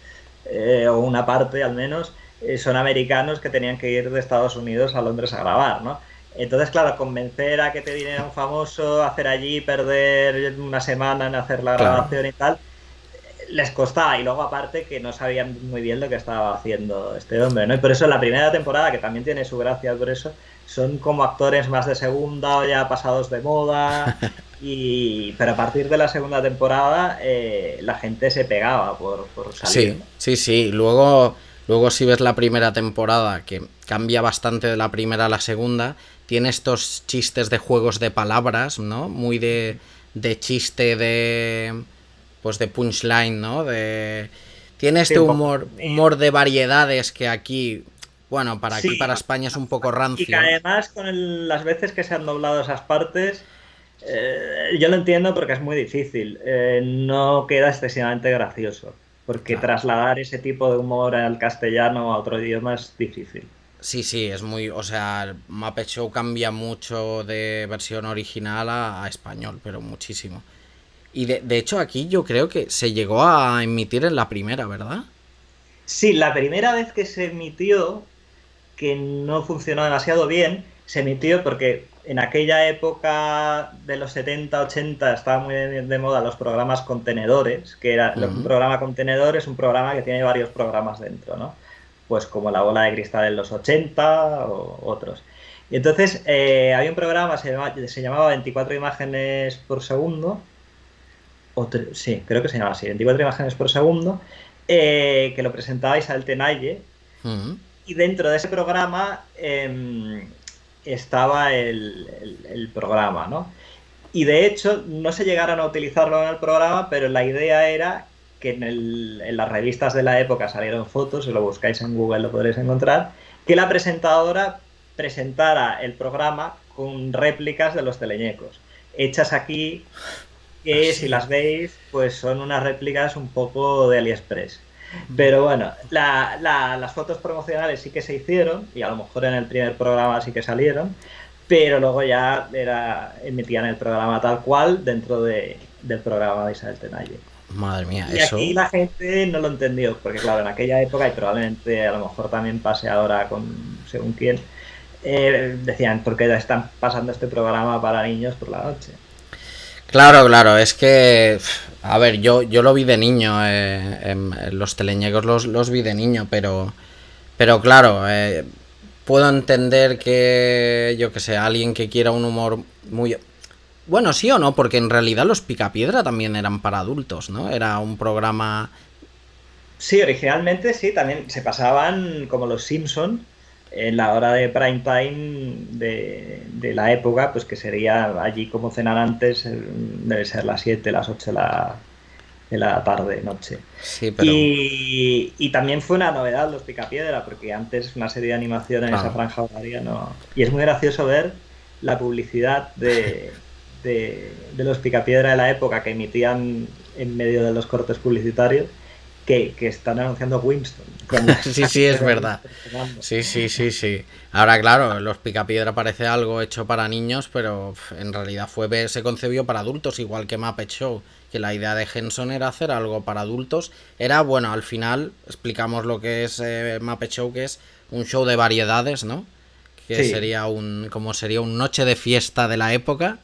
o una parte al menos, son americanos que tenían que ir de Estados Unidos a Londres a grabar, ¿no? Entonces, claro, convencer a que te viniera un famoso, hacer allí, perder una semana en hacer la Claro. grabación y tal, les costaba. Y luego, aparte, que no sabían muy bien lo que estaba haciendo este hombre, ¿no? Y por eso en la primera temporada, que también tiene su gracia por eso, son como actores más de segunda o ya pasados de moda. Pero a partir de la segunda temporada, la gente se pegaba por salir, Sí, ¿no? sí, sí. Luego si ves la primera temporada, que cambia bastante de la primera a la segunda, tiene estos chistes de juegos de palabras, ¿no? Muy de chiste de... Pues de punchline, ¿no? Tiene Sí, este un poco. humor de variedades que aquí, bueno, para aquí, Sí, para España es un poco y que rancio. además con las veces que se han doblado esas partes, yo lo entiendo porque es muy difícil. No queda excesivamente gracioso, porque Claro. trasladar ese tipo de humor al castellano a otro idioma es difícil. Sí, sí, es muy... O sea, Muppet Show cambia mucho de versión original a español, pero muchísimo. Y de hecho aquí yo creo que se llegó a emitir en la primera, ¿verdad? Sí, la primera vez que se emitió, que no funcionó demasiado bien, se emitió porque en aquella época de los 70 80 estaba muy de moda los programas contenedores, que era un Mm, programa contenedor es un programa que tiene varios programas dentro, ¿no? Pues como La Bola de Cristal en los 80 o otros. Y entonces había un programa, se llamaba 24 imágenes por segundo, sí, creo que se llamaba así, 24 imágenes por segundo, que lo presentaba Isabel Tenalle, mm. y dentro de ese programa estaba el programa, ¿no? Y de hecho no se llegaron a utilizarlo en el programa, pero la idea era que en las revistas de la época salieron fotos, si lo buscáis en Google lo podréis encontrar, que la presentadora presentara el programa con réplicas de los teleñecos, hechas aquí, que si Así. las veis, pues son unas réplicas un poco de AliExpress. Pero bueno, las fotos promocionales sí que se hicieron, y a lo mejor en el primer programa sí que salieron, pero luego ya emitían el programa tal cual dentro del programa de Isabel Tenalle. Madre mía, Y aquí eso... la gente no lo entendió, porque claro, en aquella época, y probablemente a lo mejor también pase ahora con según quién, decían, ¿por qué están pasando este programa para niños por la noche? Claro, claro, es que... A ver, yo lo vi de niño, en los teleñecos los vi de niño, pero claro, puedo entender que, yo que sé, alguien que quiera un humor muy... Bueno, sí o no, porque en realidad los Picapiedra también eran para adultos, ¿no? Era un programa... Sí, originalmente sí, también se pasaban como los Simpson en la hora de prime time de la época, pues que sería allí como cenar antes, debe ser las 7, las 8 de la tarde, noche. Sí, pero... Y también fue una novedad los Picapiedra, porque antes una serie de animación en esa Claro. franja horaria no... Y es muy gracioso ver la publicidad de los Picapiedra de la época que emitían en medio de los cortes publicitarios que están anunciando Winston con las Sí, sí, es canciones de verdad. Winston sonando. Sí, sí, sí, sí. Ahora, claro, los Picapiedra parece algo hecho para niños, pero en realidad se concebió para adultos, igual que Muppet Show, que la idea de Henson era hacer algo para adultos. Era, bueno, al final explicamos lo que es Muppet Show, que es un show de variedades, ¿no? Que Sí, sería como sería un noche de fiesta de la época,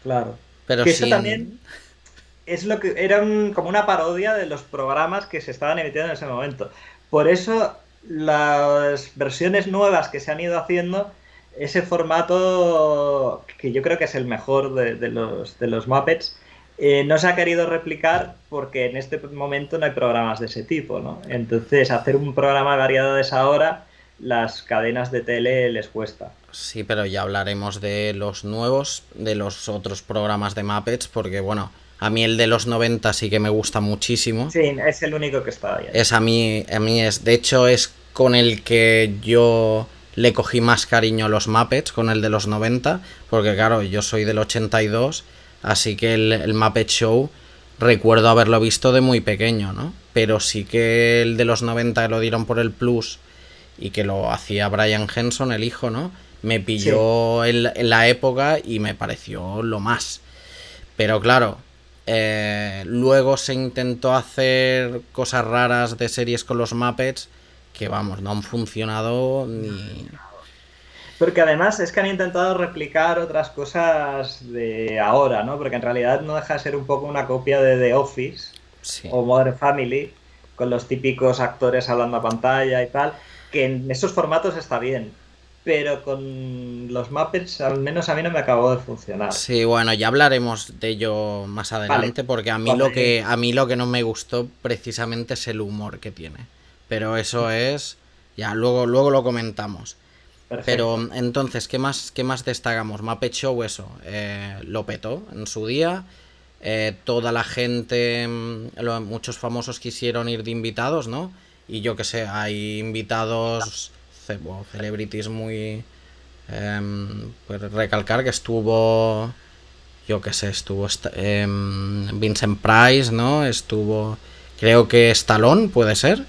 claro. pero Que eso también sin... es lo que era como una parodia de los programas que se estaban emitiendo en ese momento. Por eso las versiones nuevas que se han ido haciendo, ese formato que yo creo que es el mejor de los Muppets, no se ha querido replicar porque en este momento no hay programas de ese tipo, ¿no? Entonces, hacer un programa de variedades ahora, las cadenas de tele les cuesta. Sí, pero ya hablaremos de los nuevos, de los otros programas de Muppets, porque bueno, a mí el de los 90 sí que me gusta muchísimo. Sí, es el único que está bien. Es a mí es, de hecho es con el que yo le cogí más cariño a los Muppets, con el de los 90, porque claro, yo soy del 82, así que el Muppet Show recuerdo haberlo visto de muy pequeño, ¿no? Pero sí que el de los 90 lo dieron por el Plus y que lo hacía Brian Henson, el hijo, ¿no? me pilló en la época y me pareció lo más. Pero claro, luego se intentó hacer cosas raras de series con los Muppets que, vamos, no han funcionado ni... Porque además es que han intentado replicar otras cosas de ahora, ¿no? Porque en realidad no deja de ser un poco una copia de The Office o Modern Family, con los típicos actores hablando a pantalla y tal, que en esos formatos está bien. Pero con los Muppets, al menos a mí no me acabó de funcionar. Sí, bueno, ya hablaremos de ello más adelante, porque a mí lo que no me gustó precisamente es el humor que tiene. Pero eso es... Ya, luego lo comentamos. Perfecto. Pero entonces, ¿qué más destacamos? Muppet Show, eso, lo petó en su día. Toda la gente, muchos famosos quisieron ir de invitados, ¿no? Y yo qué sé, hay invitados, celebrities muy... pues recalcar que estuvo, yo qué sé, Vincent Price, ¿no? Estuvo, creo que Stallone, ¿puede ser?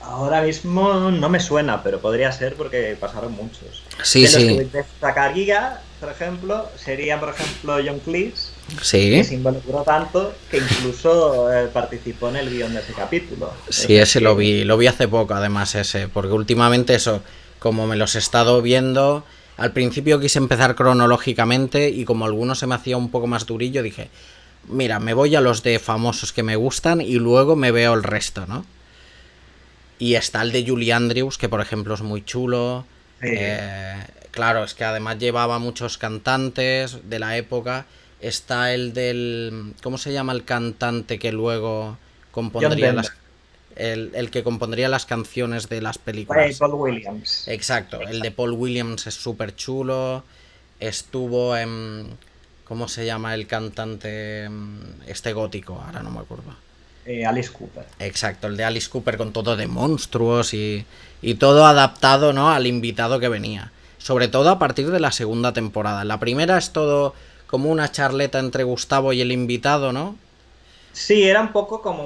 Ahora mismo no me suena, pero podría ser porque pasaron muchos. Sí, de los que destacaría, por ejemplo, sería, por ejemplo, John Cleese, que se involucró tanto que incluso participó en el guión de ese capítulo. Sí, ese lo vi hace poco, además, porque últimamente eso, como me los he estado viendo, al principio quise empezar cronológicamente y como algunos se me hacía un poco más durillo, dije, mira, me voy a los de famosos que me gustan y luego me veo el resto, ¿no? Y está el de Julie Andrews, que por ejemplo es muy chulo. Sí. Claro, es que además llevaba muchos cantantes de la época. Está el del... ¿Cómo se llama el cantante que luego compondría el que compondría las canciones de las películas? Paul Williams. Exacto, el de Paul Williams es súper chulo. Estuvo en... ¿Cómo se llama el cantante gótico? Ahora no me acuerdo. Alice Cooper. Exacto, el de Alice Cooper con todo de monstruos y todo adaptado, ¿no?, al invitado que venía. Sobre todo a partir de la segunda temporada. La primera es todo como una charleta entre Gustavo y el invitado, ¿no? Sí, era un poco como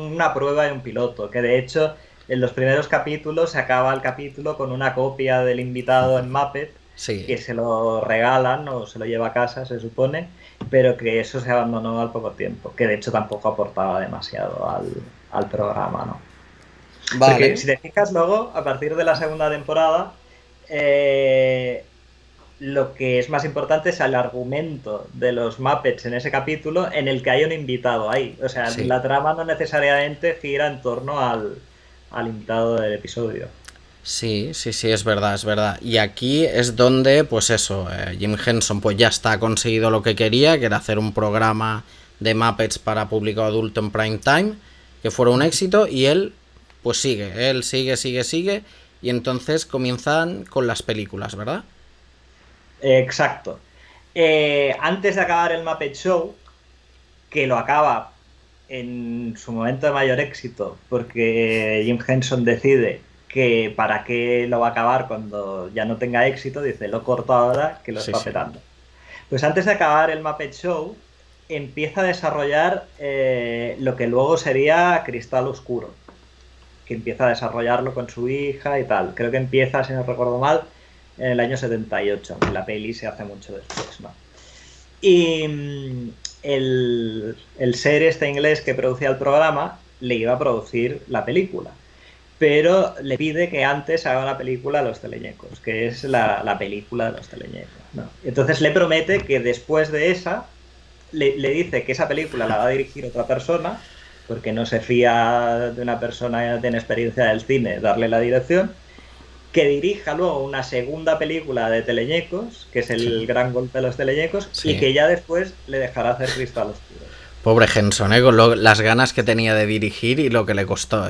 una prueba de un piloto, que de hecho en los primeros capítulos se acaba el capítulo con una copia del invitado en Muppet, sí, que se lo regalan o se lo lleva a casa, se supone, pero que eso se abandonó al poco tiempo, que de hecho tampoco aportaba demasiado al programa, ¿no? Vale. Porque si te fijas luego, a partir de la segunda temporada, lo que es más importante es el argumento de los Muppets en ese capítulo en el que hay un invitado ahí. O sea, sí, la trama no necesariamente gira en torno al invitado del episodio. Sí, es verdad. Y aquí es donde, pues eso, Jim Henson pues ya está conseguido lo que quería, que era hacer un programa de Muppets para público adulto en prime time, que fuera un éxito, y él pues sigue, y entonces comienzan con las películas, ¿verdad? Exacto. Antes de acabar el Muppet Show, que lo acaba en su momento de mayor éxito, porque Jim Henson decide que para qué lo va a acabar cuando ya no tenga éxito, dice, lo corto ahora que lo está petando. Pues antes de acabar el Muppet Show, empieza a desarrollar lo que luego sería Cristal Oscuro, que empieza a desarrollarlo con su hija y tal. Creo que empieza, si no recuerdo mal, en el año 78, aunque la peli se hace mucho después, ¿no? Y el ser este inglés que producía el programa le iba a producir la película, pero le pide que antes haga una película Los Teleñecos, que es la película de Los Teleñecos, ¿no? Entonces le promete que después de esa, le dice que esa película la va a dirigir otra persona, porque no se fía de una persona que no tiene experiencia del cine darle la dirección, que dirija luego una segunda película de Teleñecos, que es el gran golpe de los Teleñecos, y que ya después le dejará hacer Cristal Oscuro. Pobre Henson, con las ganas que tenía de dirigir y lo que le costó,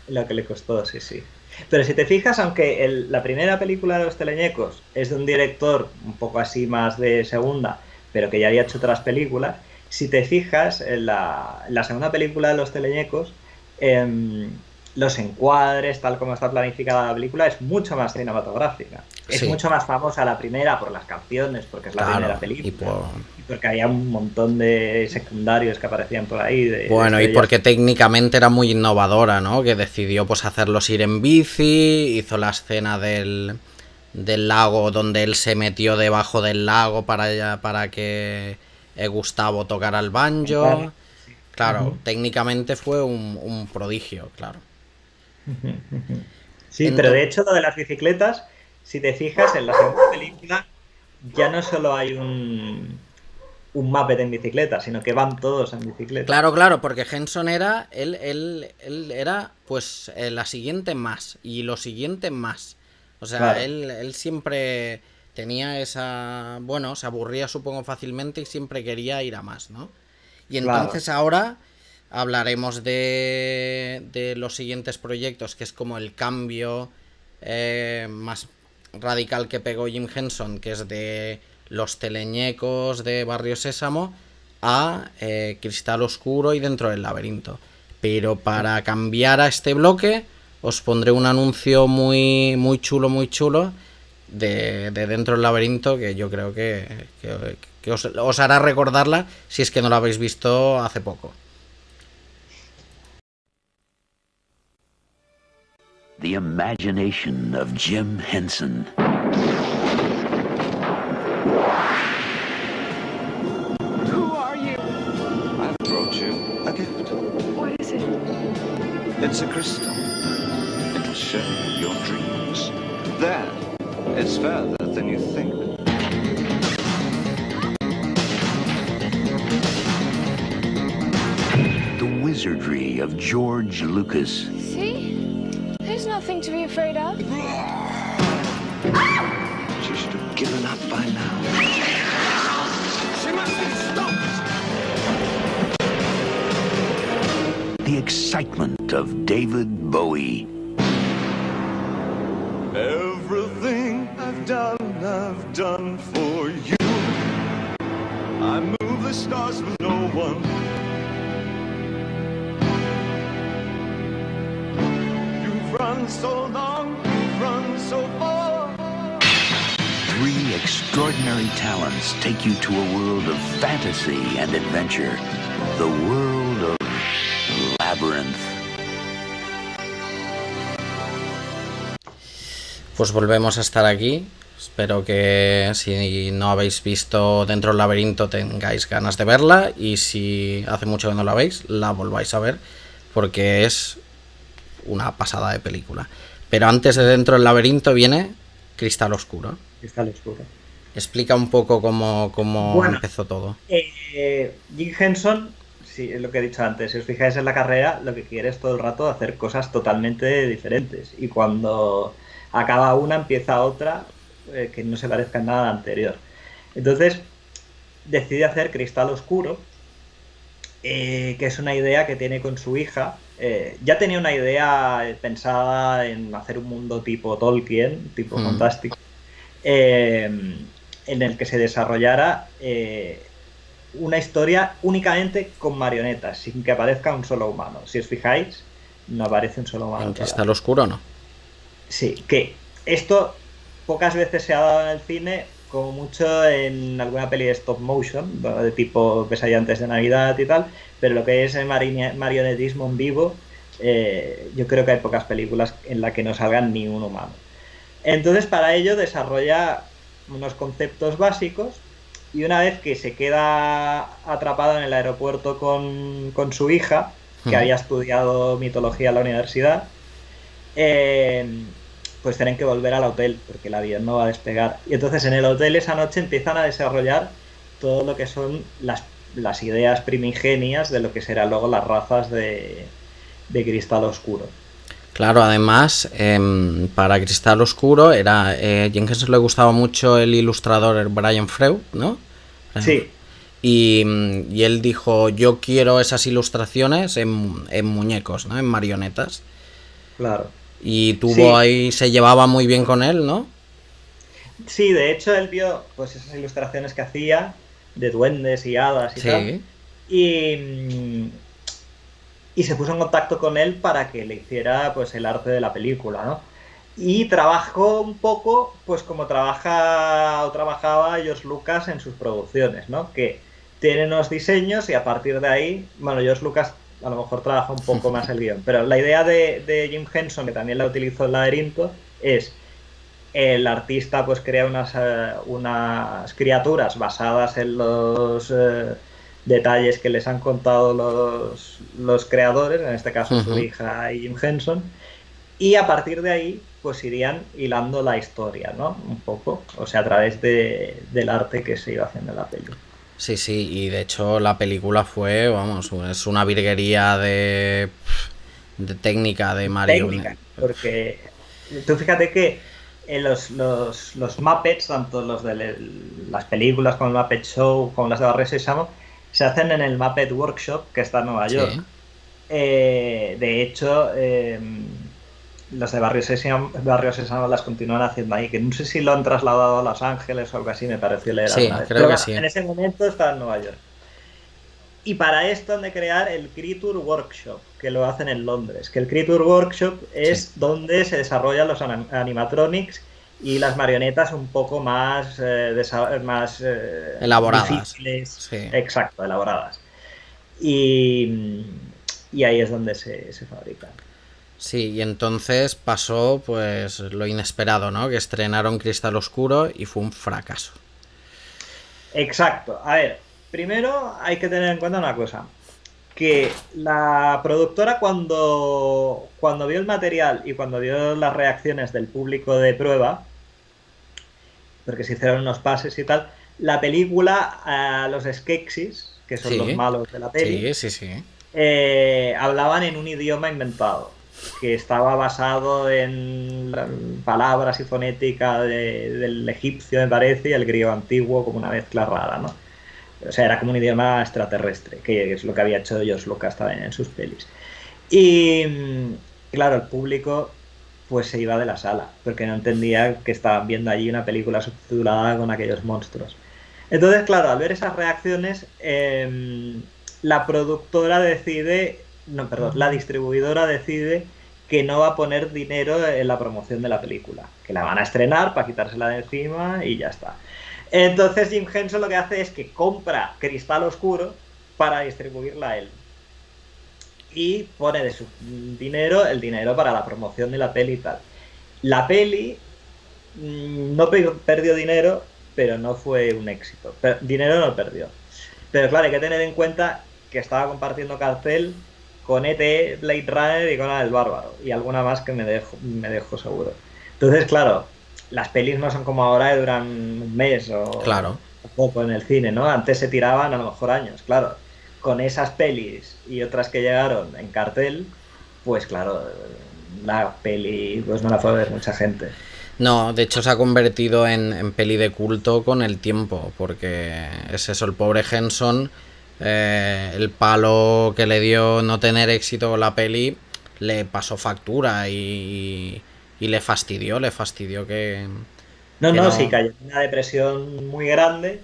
Lo que le costó, sí. Pero si te fijas, aunque la primera película de los Teleñecos es de un director un poco así más de segunda, pero que ya había hecho otras películas, si te fijas, en la segunda película de los Teleñecos, los encuadres, tal como está planificada la película, es mucho más cinematográfica. Es mucho más famosa la primera por las canciones, porque es la primera película. Y porque había un montón de secundarios que aparecían por ahí. Y porque técnicamente era muy innovadora, ¿no? Que decidió pues hacerlos ir en bici, hizo la escena del del lago, donde él se metió debajo del lago para que Gustavo tocara el banjo. Claro, técnicamente fue un prodigio, claro. Sí, pero de hecho lo de las bicicletas, si te fijas en la segunda película, ya no solo hay un Muppet en bicicleta, sino que van todos en bicicleta. Claro, porque Henson era, él era pues la siguiente más y lo siguiente más. O sea, Claro. él siempre tenía esa, bueno, se aburría supongo fácilmente y siempre quería ir a más, ¿no? Y entonces Claro. ahora hablaremos de los siguientes proyectos, que es como el cambio más radical que pegó Jim Henson, que es de los teleñecos de Barrio Sésamo a Cristal Oscuro y Dentro del Laberinto. Pero para cambiar a este bloque os pondré un anuncio muy chulo de Dentro del Laberinto, que yo creo que os hará recordarla si es que no la habéis visto hace poco. The imagination of Jim Henson. Who are you? I've brought you a gift. What is it? It's a crystal. It'll show your dreams. There. It's further than you think. The wizardry of George Lucas. See? There's nothing to be afraid of. She should have given up by now. She must be stopped! The excitement of David Bowie. Everything I've done for you. I move the stars with no one. You've run so long, you've run so far. Three extraordinary talents take you to a world of fantasy and adventure. The world of Labyrinth. Pues volvemos a estar aquí. Espero que si no habéis visto Dentro del Laberinto tengáis ganas de verla, y si hace mucho que no la veis, la volváis a ver, porque es una pasada de película. Pero antes de Dentro del Laberinto viene Cristal Oscuro. Cristal Oscuro. Explica un poco cómo Bueno, empezó todo. Jim Henson, sí, es lo que he dicho antes, si os fijáis en la carrera, lo que quiere es todo el rato hacer cosas totalmente diferentes. Y cuando acaba una, empieza otra que no se parezca en nada a la anterior. Entonces, decide hacer Cristal Oscuro, que es una idea que tiene con su hija. Ya tenía una idea pensada en hacer un mundo tipo Tolkien, tipo fantástico, en el que se desarrollara una historia únicamente con marionetas, sin que aparezca un solo humano. Si os fijáis, no aparece un solo humano. ¿En Cristal Oscuro no? Sí, que esto pocas veces se ha dado en el cine, como mucho en alguna peli de stop motion, de tipo Pesadilla antes de Navidad y tal, pero lo que es el marionetismo en vivo, yo creo que hay pocas películas en las que no salgan ni un humano. Entonces, para ello desarrolla unos conceptos básicos, y una vez que se queda atrapado en el aeropuerto con su hija, que había estudiado mitología en la universidad, pues tienen que volver al hotel porque el avión no va a despegar. Y entonces en el hotel esa noche empiezan a desarrollar todo lo que son las ideas primigenias de lo que serán luego las razas de Cristal Oscuro. Claro, además, para Cristal Oscuro era Jim Henson le gustaba mucho el ilustrador Brian Freud, ¿no? Sí. Y él dijo, yo quiero esas ilustraciones en muñecos, ¿no? En marionetas. Claro. Y tuvo ahí, se llevaba muy bien con él, ¿no? Sí, de hecho él vio pues esas ilustraciones que hacía de duendes y hadas y tal. Y se puso en contacto con él para que le hiciera pues el arte de la película, ¿no? Y trabajó un poco pues como trabajaba George Lucas en sus producciones, ¿no? Que tiene unos diseños y a partir de ahí, bueno, George Lucas a lo mejor trabaja un poco más el guión, pero la idea de Jim Henson, que también la utilizó en Laberinto, es el artista pues crea unas criaturas basadas en los detalles que les han contado los creadores, en este caso su hija y Jim Henson, y a partir de ahí pues irían hilando la historia, ¿no? Un poco, o sea, a través del arte que se iba haciendo en la peli. Sí, y de hecho la película fue, vamos, es una virguería de técnica de Mario. Técnica, porque tú fíjate que los Muppets, tanto los de las películas como el Muppet Show, como las de Barrio Sésamo, se hacen en el Muppet Workshop, que está en Nueva York. Sí. De hecho, los de Barrio Sésamo las continúan haciendo ahí, que no sé si lo han trasladado a Los Ángeles o algo así, me pareció leer Sí, alguna vez. creo Pero que bueno, sí. en ese momento estaba en Nueva York. Y para esto han de crear el Creature Workshop, que lo hacen en Londres. Que el Creature Workshop es donde se desarrollan los animatronics y las marionetas un poco más, elaboradas. difíciles. Sí. Exacto, elaboradas. Y ahí es donde se fabrican. Sí, y entonces pasó pues lo inesperado, ¿no? Que estrenaron Cristal Oscuro y fue un fracaso. Exacto. A ver, primero hay que tener en cuenta una cosa. Que la productora cuando vio el material y cuando vio las reacciones del público de prueba, porque se hicieron unos pases y tal, la película, los Skeksis, que son los malos de la peli, sí. hablaban en un idioma inventado, que estaba basado en palabras y fonética del egipcio, me parece, y el griego antiguo, como una mezcla rara, ¿no? O sea, era como un idioma extraterrestre, que es lo que había hecho George Lucas también en sus pelis. Y claro, el público pues se iba de la sala, porque no entendía que estaban viendo allí una película subtitulada con aquellos monstruos. Entonces, claro, al ver esas reacciones, la distribuidora decide que no va a poner dinero en la promoción de la película, que la van a estrenar para quitársela de encima y ya está. Entonces Jim Henson lo que hace es que compra Cristal Oscuro para distribuirla él. Y pone de su dinero el dinero para la promoción de la peli y tal. La peli no perdió dinero, pero no fue un éxito. Dinero no perdió. Pero claro, hay que tener en cuenta que estaba compartiendo cartel con E.T., Blade Runner y con El Bárbaro. Y alguna más que me dejo seguro. Entonces, claro, las pelis no son como ahora que duran un mes o poco en el cine, ¿no? Antes se tiraban a lo mejor años, claro. Con esas pelis y otras que llegaron en cartel, pues claro, la peli pues no la fue a ver mucha gente. No, de hecho se ha convertido en peli de culto con el tiempo, porque es eso, el pobre Henson, el palo que le dio no tener éxito con la peli, le pasó factura y le fastidió que... No, sí, cayó en una depresión muy grande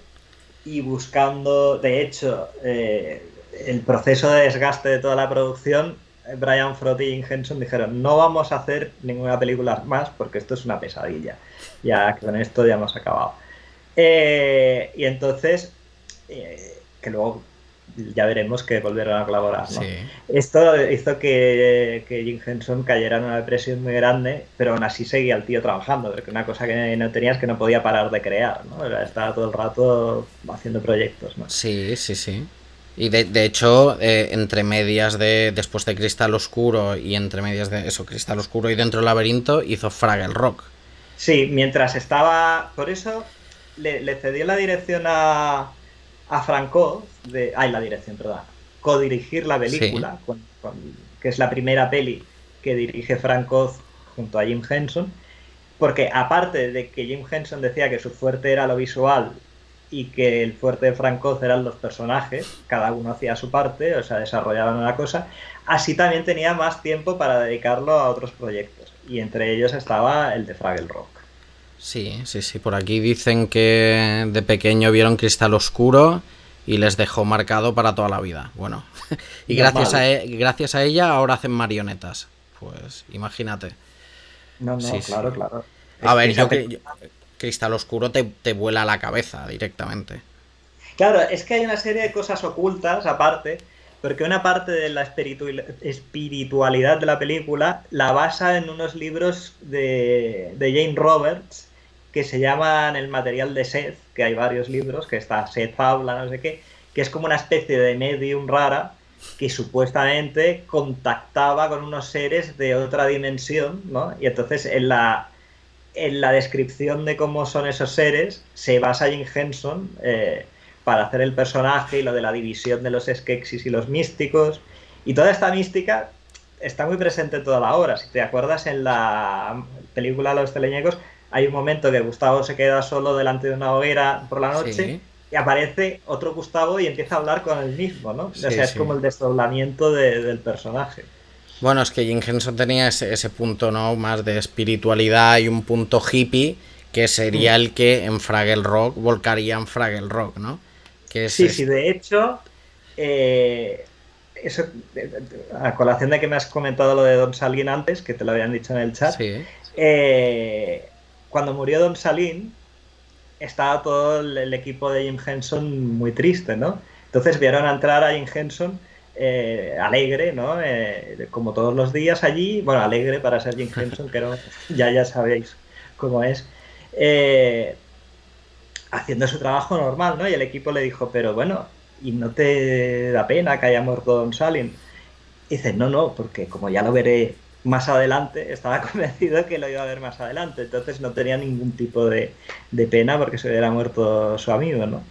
y buscando, de hecho, el proceso de desgaste de toda la producción, Brian Froty y Jim Henson dijeron, no vamos a hacer ninguna película más porque esto es una pesadilla. Ya con esto ya hemos acabado. Y entonces, que luego ya veremos que volverán a colaborar, ¿no? Sí. Esto hizo que Jim Henson cayera en una depresión muy grande, pero aún así seguía el tío trabajando, porque una cosa que no tenía es que no podía parar de crear, ¿no? Estaba todo el rato haciendo proyectos, ¿no? Sí. Y de hecho, entre medias después de Cristal Oscuro y entre medias de eso, Cristal Oscuro y Dentro del Laberinto, hizo Fraggle Rock. Sí, mientras estaba... Por eso le cedió la dirección a Frank Oz, codirigir la película, sí. Que es la primera peli que dirige Frank Oz junto a Jim Henson, porque aparte de que Jim Henson decía que su fuerte era lo visual y que el fuerte de Frank Oz eran los personajes, cada uno hacía su parte, o sea, desarrollaban una cosa, así también tenía más tiempo para dedicarlo a otros proyectos, y entre ellos estaba el de Fraggle Rock. Sí, por aquí dicen que de pequeño vieron Cristal Oscuro y les dejó marcado para toda la vida. Bueno, y gracias a ella ahora hacen marionetas. Pues imagínate. No, claro. A ver, Cristal Oscuro te vuela a la cabeza directamente. Claro, es que hay una serie de cosas ocultas aparte porque una parte de la espiritualidad de la película la basa en unos libros de Jane Roberts que se llaman El material de Seth, que hay varios libros, que está Seth habla, no sé qué, que es como una especie de medium rara que supuestamente contactaba con unos seres de otra dimensión, ¿no? Y entonces en la descripción de cómo son esos seres se basa Jim Henson para hacer el personaje y lo de la división de los Skeksis y los místicos. Y toda esta mística está muy presente en toda la obra. Si te acuerdas, en la película Los Teleñecos hay un momento que Gustavo se queda solo delante de una hoguera por la noche, Sí. y aparece otro Gustavo y empieza a hablar con el mismo, ¿no? Sí, o sea, es sí. como el desdoblamiento del personaje. Bueno, es que Jim Henson tenía ese punto, ¿no? Más de espiritualidad y un punto hippie, que sería el que en Fraggle Rock volcaría en Fraggle Rock, ¿no? Que es Sí, sí, de hecho, eso, a colación de que me has comentado lo de Don Salín antes, que te lo habían dicho en el chat, Sí. Cuando murió Don Salín, estaba todo el equipo de Jim Henson muy triste, ¿no? Entonces vieron a entrar a Jim Henson alegre, ¿no? Como todos los días allí, bueno, alegre para ser Jim Henson, que no, ya sabéis cómo es, haciendo su trabajo normal, ¿no? Y el equipo le dijo, pero bueno, ¿y no te da pena que haya muerto Don Salín? Y dice, no, porque como ya lo veré más adelante, estaba convencido que lo iba a ver más adelante, entonces no tenía ningún tipo de pena porque se hubiera muerto su amigo, ¿no?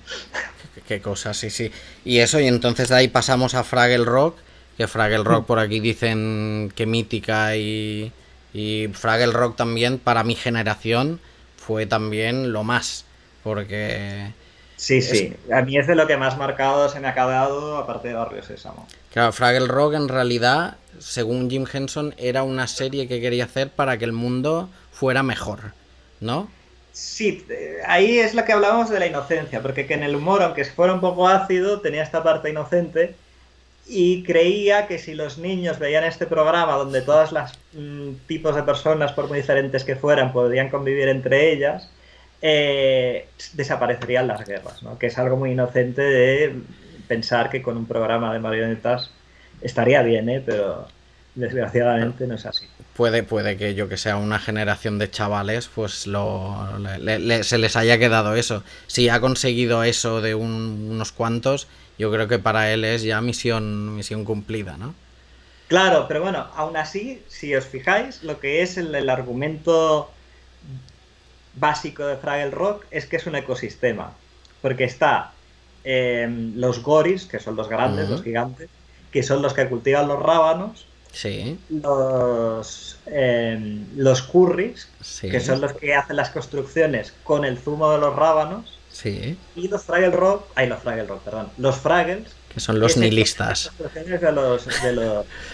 Qué cosa, sí, sí. Y eso, y entonces de ahí pasamos a Fraggle Rock, que Fraggle Rock por aquí dicen que mítica y Fraggle Rock también para mi generación fue también lo más, porque... Sí, a mí es de lo que más marcado se me ha quedado, aparte de Barrio Sésamo. Claro, Fraggle Rock en realidad, según Jim Henson, era una serie que quería hacer para que el mundo fuera mejor, ¿no? Sí, ahí es lo que hablábamos de la inocencia, porque que en el humor, aunque fuera un poco ácido, tenía esta parte inocente y creía que si los niños veían este programa donde todas las tipos de personas, por muy diferentes que fueran, podían convivir entre ellas, desaparecerían las guerras, ¿no? Que es algo muy inocente de pensar que con un programa de marionetas estaría bien, pero desgraciadamente no es así. Puede que yo que sea una generación de chavales, pues se les haya quedado eso. Si ha conseguido eso de unos cuantos, yo creo que para él es ya misión cumplida, ¿no? Claro, pero bueno, aún así, si os fijáis, lo que es el argumento básico de Fraggle Rock es que es un ecosistema, porque está los goris, que son los grandes, los gigantes, que son los que cultivan los rábanos, sí, los curris, sí, que son los que hacen las construcciones con el zumo de los rábanos, sí, y los Fraggles, que son los que nihilistas. las construcciones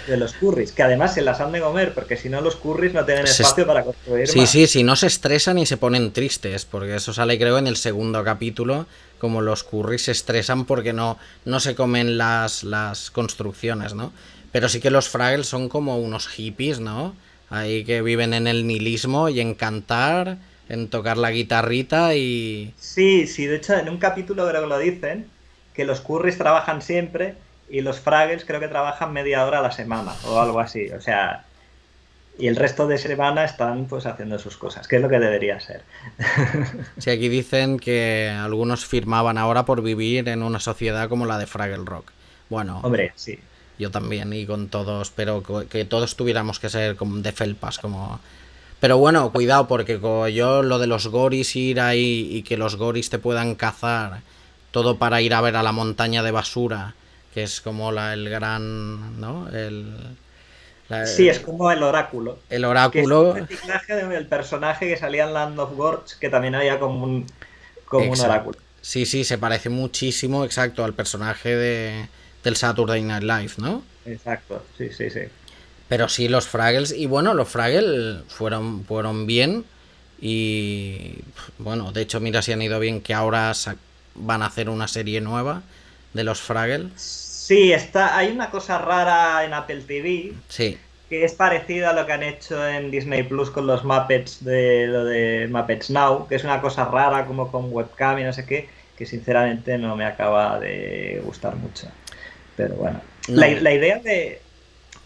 de los curris, que además se las han de comer, porque si no los curris no tienen espacio para construir más. Sí, si no se estresan y se ponen tristes, porque eso sale creo en el segundo capítulo, como los curris se estresan porque no se comen las construcciones, ¿no? Pero sí que los Fraggles son como unos hippies, ¿no? Ahí que viven en el nihilismo y en cantar, en tocar la guitarrita y... Sí, de hecho en un capítulo creo que lo dicen, que los curris trabajan siempre y los Fraggles creo que trabajan media hora a la semana o algo así, o sea, y el resto de semana están pues haciendo sus cosas, que es lo que debería ser. Sí, aquí dicen que algunos firmaban ahora por vivir en una sociedad como la de Fraggle Rock. Bueno, hombre, sí. Yo también, y con todos, pero que todos tuviéramos que ser como de felpas, como... Pero bueno, cuidado, porque yo lo de los goris, ir ahí y que los goris te puedan cazar, todo para ir a ver a la montaña de basura, que es como el gran, ¿no? Sí, es como el oráculo. El oráculo. Que es un reciclaje del personaje que salía en Land of Gorge, que también había como un oráculo. Sí, se parece muchísimo, exacto, al personaje del Saturday Night Live, ¿no? Exacto, sí. Pero sí, los Fraggles, y bueno, los Fraggles fueron bien, y bueno, de hecho, mira si han ido bien que ahora van a hacer una serie nueva de los Fraggles. Sí, hay una cosa rara en Apple TV, sí, que es parecida a lo que han hecho en Disney Plus con los Muppets, lo de Muppets Now, que es una cosa rara como con webcam y no sé qué, que sinceramente no me acaba de gustar mucho. Pero bueno. No. La idea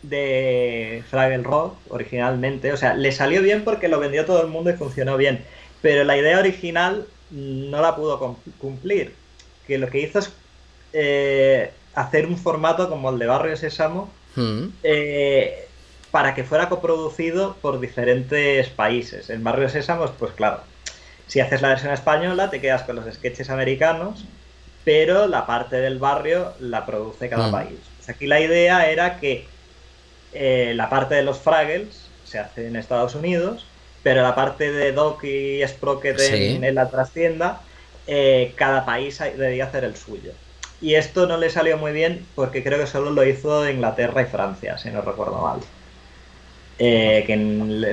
de Fraggle Rock originalmente, o sea, le salió bien porque lo vendió todo el mundo y funcionó bien, pero la idea original no la pudo cumplir, que lo que hizo es hacer un formato como el de Barrio Sésamo, para que fuera coproducido por diferentes países. En Barrio Sésamo, pues claro, si haces la versión española te quedas con los sketches americanos, pero la parte del barrio la produce cada país. Pues aquí la idea era que la parte de los Fraggles se hace en Estados Unidos, pero la parte de Doc y Sprocket en la trastienda, cada país debía hacer el suyo. Y esto no le salió muy bien porque creo que solo lo hizo Inglaterra y Francia, si no recuerdo mal.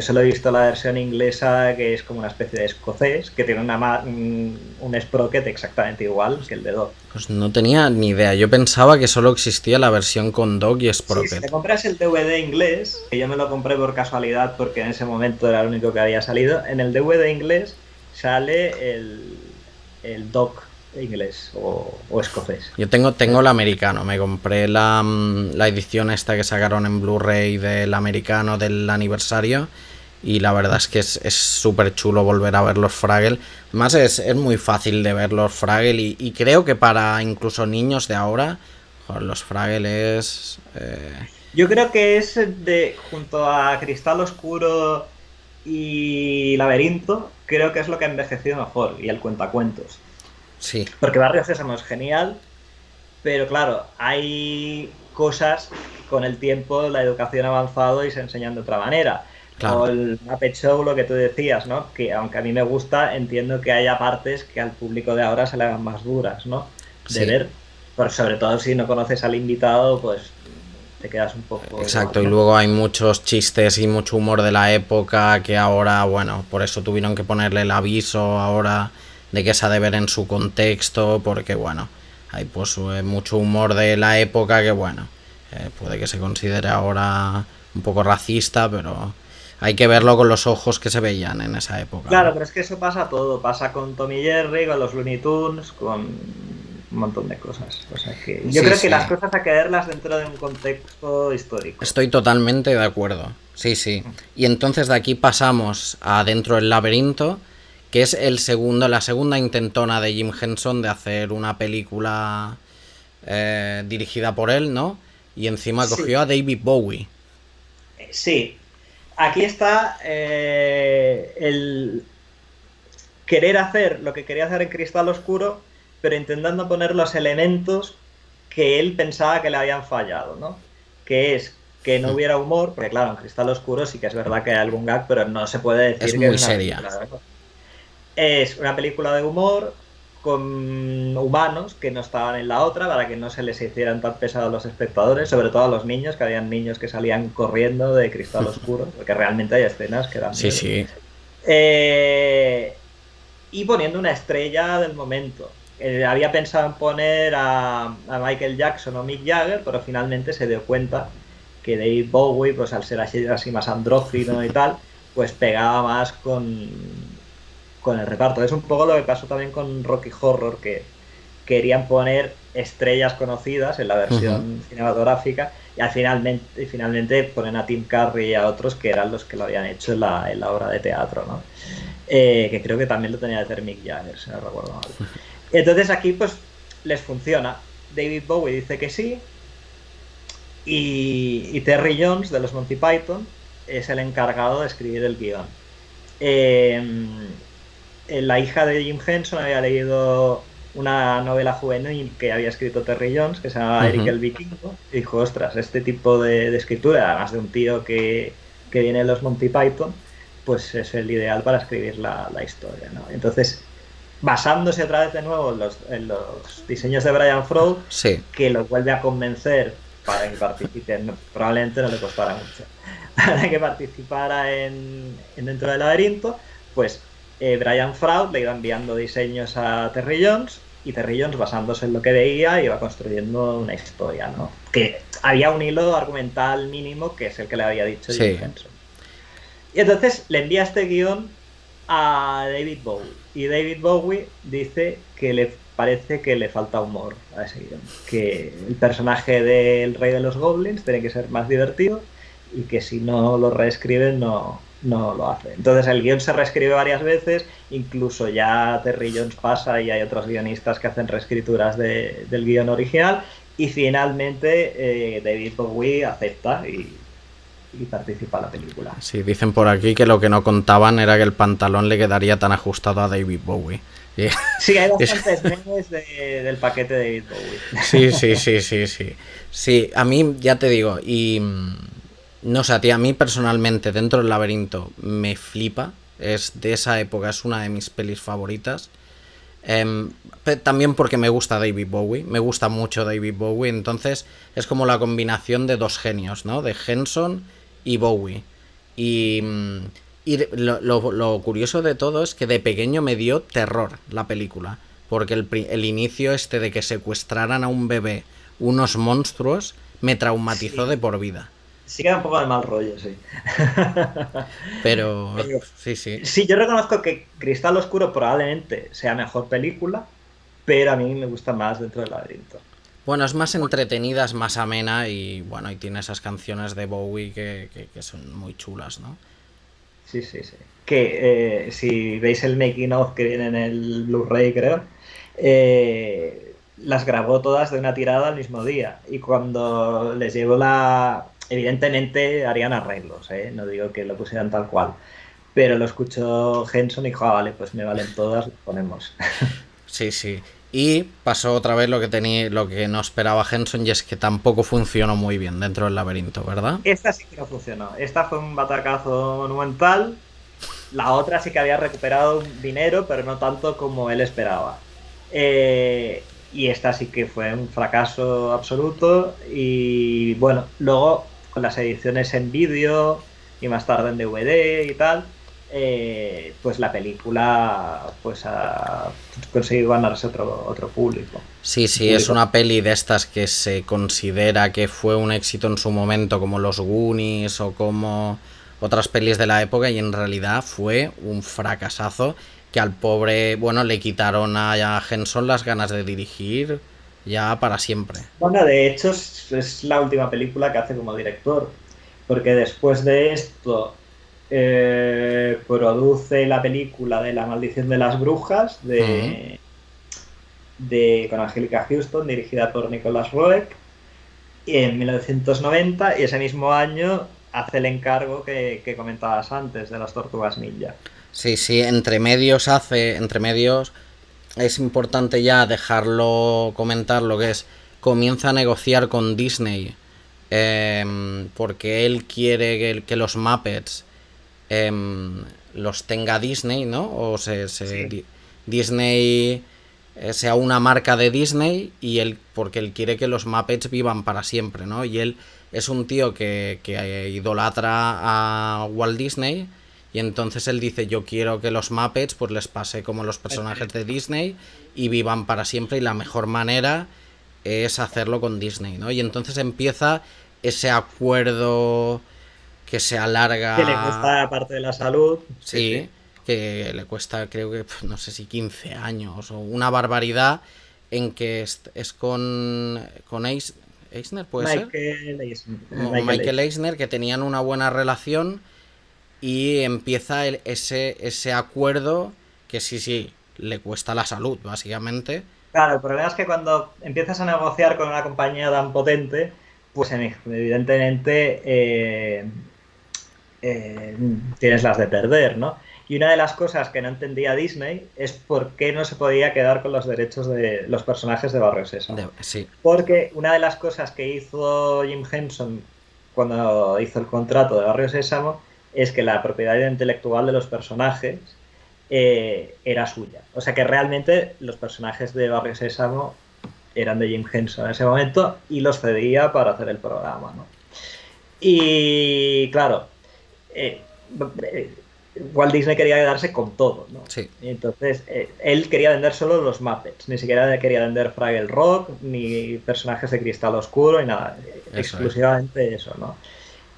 Solo he visto la versión inglesa, que es como una especie de escocés, que tiene un Sprocket exactamente igual que el de Doc. Pues no tenía ni idea, yo pensaba que solo existía la versión con Doc y Sprocket. Sí, si te compras el DVD inglés, que yo me lo compré por casualidad porque en ese momento era el único que había salido, en el DVD inglés sale el Doc inglés o escocés. Yo tengo el americano, me compré la edición esta que sacaron en Blu-ray del americano del aniversario y la verdad es que es súper chulo volver a ver los Fraggle. Además es muy fácil de ver los Fraggle y creo que para incluso niños de ahora, joder, los Fraggle es... Yo creo que es junto a Cristal Oscuro y Laberinto, creo que es lo que ha envejecido mejor, y el Cuentacuentos. Sí. Porque Barrio Sésamo es genial, pero claro, hay cosas con el tiempo, la educación ha avanzado y se enseñan de otra manera. Claro. O el Muppet Show, lo que tú decías, ¿no? Que aunque a mí me gusta, entiendo que haya partes que al público de ahora se le hagan más duras, ¿no? De ver. Pero sobre todo si no conoces al invitado, pues te quedas un poco... Exacto, y luego hay muchos chistes y mucho humor de la época que ahora, bueno, por eso tuvieron que ponerle el aviso ahora de que se ha de ver en su contexto, porque bueno, hay pues mucho humor de la época que bueno, puede que se considere ahora un poco racista, pero hay que verlo con los ojos que se veían en esa época. Claro, ¿no? pero es que eso pasa todo, pasa con Tom y Jerry, con los Looney Tunes, con un montón de cosas. O sea que yo creo que las cosas hay que verlas dentro de un contexto histórico. Estoy totalmente de acuerdo, sí. Y entonces de aquí pasamos a Dentro del Laberinto, que es la segunda intentona de Jim Henson de hacer una película dirigida por él, ¿no? Y encima cogió a David Bowie. Sí, aquí está el querer hacer lo que quería hacer en Cristal Oscuro, pero intentando poner los elementos que él pensaba que le habían fallado, ¿no? Que es que no hubiera humor, porque claro, en Cristal Oscuro sí que es verdad que hay algún gag, pero no se puede decir es que muy es una seria. película, ¿no? Es una película de humor con humanos que no estaban en la otra para que no se les hicieran tan pesados los espectadores, sobre todo a los niños, que habían niños que salían corriendo de Cristal Oscuro, porque realmente hay escenas que dan miedo. Sí. Y poniendo una estrella del momento. Había pensado en poner a Michael Jackson o Mick Jagger, pero finalmente se dio cuenta que David Bowie, pues al ser así más andrógino y tal, pues pegaba más con el reparto. Es un poco lo que pasó también con Rocky Horror, que querían poner estrellas conocidas en la versión cinematográfica y finalmente ponen a Tim Curry y a otros que eran los que lo habían hecho en la obra de teatro, ¿no? Que creo que también lo tenía que hacer Mick Jagger, si no recuerdo mal. Entonces aquí pues les funciona. David Bowie dice que sí y Terry Jones de los Monty Python es el encargado de escribir el guión. La hija de Jim Henson había leído una novela juvenil que había escrito Terry Jones, que se llama Eric el Vikingo, y dijo, ostras, este tipo de escritura, además de un tío que viene de los Monty Python, pues es el ideal para escribir la historia, ¿no? Entonces, basándose otra vez de nuevo en los diseños de Brian Froud, que los vuelve a convencer para que participen, probablemente no le costara mucho, para que participara en Dentro del Laberinto, pues Brian Froud le iba enviando diseños a Terry Jones y Terry Jones, basándose en lo que veía, iba construyendo una historia, ¿no? Que había un hilo argumental mínimo, que es el que le había dicho Jim Henson. Y entonces le envía este guión a David Bowie y David Bowie dice que le parece que le falta humor a ese guión. Que el personaje del Rey de los Goblins tiene que ser más divertido y que si no lo reescriben no lo hace. Entonces el guión se reescribe varias veces, incluso ya Terry Jones pasa y hay otros guionistas que hacen reescrituras del guión original y finalmente David Bowie acepta y participa en la película. Sí, dicen por aquí que lo que no contaban era que el pantalón le quedaría tan ajustado a David Bowie. Sí, hay bastantes memes del paquete de David Bowie. Sí. Sí, a mí ya te digo, y no sé, a mí personalmente dentro del laberinto me flipa, es de esa época, es una de mis pelis favoritas. También porque me gusta David Bowie, me gusta mucho David Bowie, entonces es como la combinación de dos genios, ¿no? De Henson y Bowie. Y lo curioso de todo es que de pequeño me dio terror la película, porque el inicio de que secuestraran a un bebé unos monstruos me traumatizó de por vida. Sí queda un poco de mal rollo, sí. Pero sí. Sí, yo reconozco que Cristal Oscuro probablemente sea mejor película, pero a mí me gusta más Dentro del Laberinto. Bueno, es más entretenida, es más amena y bueno, y tiene esas canciones de Bowie que son muy chulas, ¿no? Sí. Que si veis el making of que viene en el Blu-ray, creo, las grabó todas de una tirada al mismo día. Y cuando les llegó evidentemente harían arreglos, no digo que lo pusieran tal cual. Pero lo escuchó Henson y dijo, vale, pues me valen todas, lo ponemos. Sí. Y pasó otra vez lo que no esperaba Henson, y es que tampoco funcionó muy bien Dentro del Laberinto, ¿verdad? Esta sí que no funcionó. Esta fue un batacazo monumental. La otra sí que había recuperado dinero, pero no tanto como él esperaba. Y esta sí que fue un fracaso absoluto. Y bueno, luego con las ediciones en vídeo y más tarde en DVD y tal, pues la película pues ha conseguido ganarse otro público. Sí, es una peli de estas que se considera que fue un éxito en su momento, como Los Goonies o como otras pelis de la época, y en realidad fue un fracasazo que al pobre, bueno, le quitaron a Henson las ganas de dirigir ya para siempre. Bueno, de hecho es la última película que hace como director, porque después de esto produce la película de La Maldición de las Brujas con Angélica Houston, dirigida por Nicholas Roeg, en 1990, y ese mismo año hace el encargo que comentabas antes de Las Tortugas Ninja. Sí, entre medios es importante ya dejarlo comentar lo que es, comienza a negociar con Disney, porque él quiere que los Muppets los tenga Disney, ¿no? O Disney sea una marca de Disney, y porque él quiere que los Muppets vivan para siempre, ¿no? Y él es un tío que idolatra a Walt Disney, y entonces él dice, yo quiero que los Muppets pues les pase como los personajes de Disney y vivan para siempre, y la mejor manera es hacerlo con Disney, ¿no? Y entonces empieza ese acuerdo que se alarga, que le cuesta parte de la salud. Sí, que le cuesta, creo que no sé si 15 años o una barbaridad, en que es con Eisner, ¿puede ser? Michael Eisner, que tenían una buena relación, y empieza ese acuerdo que sí le cuesta la salud, básicamente. Claro, el problema es que cuando empiezas a negociar con una compañía tan potente, pues evidentemente tienes las de perder, ¿no? Y una de las cosas que no entendía Disney es por qué no se podía quedar con los derechos de los personajes de Barrio Sésamo. Sí. Porque una de las cosas que hizo Jim Henson cuando hizo el contrato de Barrio Sésamo es que la propiedad intelectual de los personajes era suya. O sea que realmente los personajes de Barrio Sésamo eran de Jim Henson en ese momento, y los cedía para hacer el programa, ¿no? Y claro, Walt Disney quería quedarse con todo, ¿no? Sí. Y entonces él quería vender solo los Muppets, ni siquiera quería vender Fraggle Rock, ni personajes de Cristal Oscuro, ni nada, exclusivamente eso, ¿no?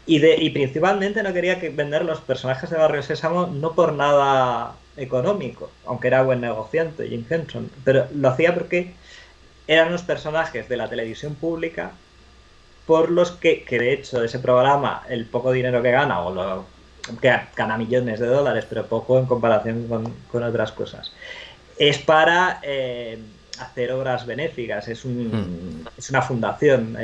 Y principalmente no quería vender los personajes de Barrio Sésamo, no por nada económico, aunque era buen negociante Jim Henson, pero lo hacía porque eran unos personajes de la televisión pública por los que de hecho ese programa, el poco dinero que gana, que gana millones de dólares, pero poco en comparación con otras cosas, es para hacer obras benéficas, es una fundación,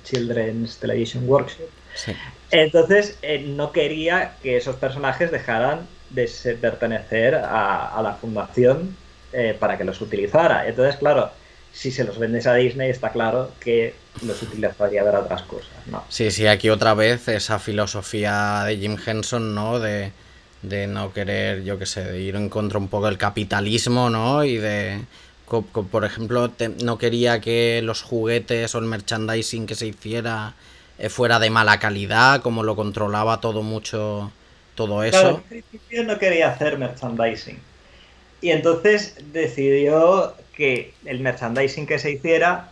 Children's Television Workshop. Sí. Entonces no quería que esos personajes dejaran de pertenecer a la fundación para que los utilizara. Entonces, claro, si se los vendes a Disney, está claro que los utilizaría para otras cosas, ¿no? Sí, aquí otra vez esa filosofía de Jim Henson, ¿no? De no querer, yo qué sé, de ir en contra un poco del capitalismo, ¿no? Y de, por ejemplo, no quería que los juguetes o el merchandising que se hiciera fuera de mala calidad, como lo controlaba todo mucho, todo eso. Claro, en principio no quería hacer merchandising. Y entonces decidió que el merchandising que se hiciera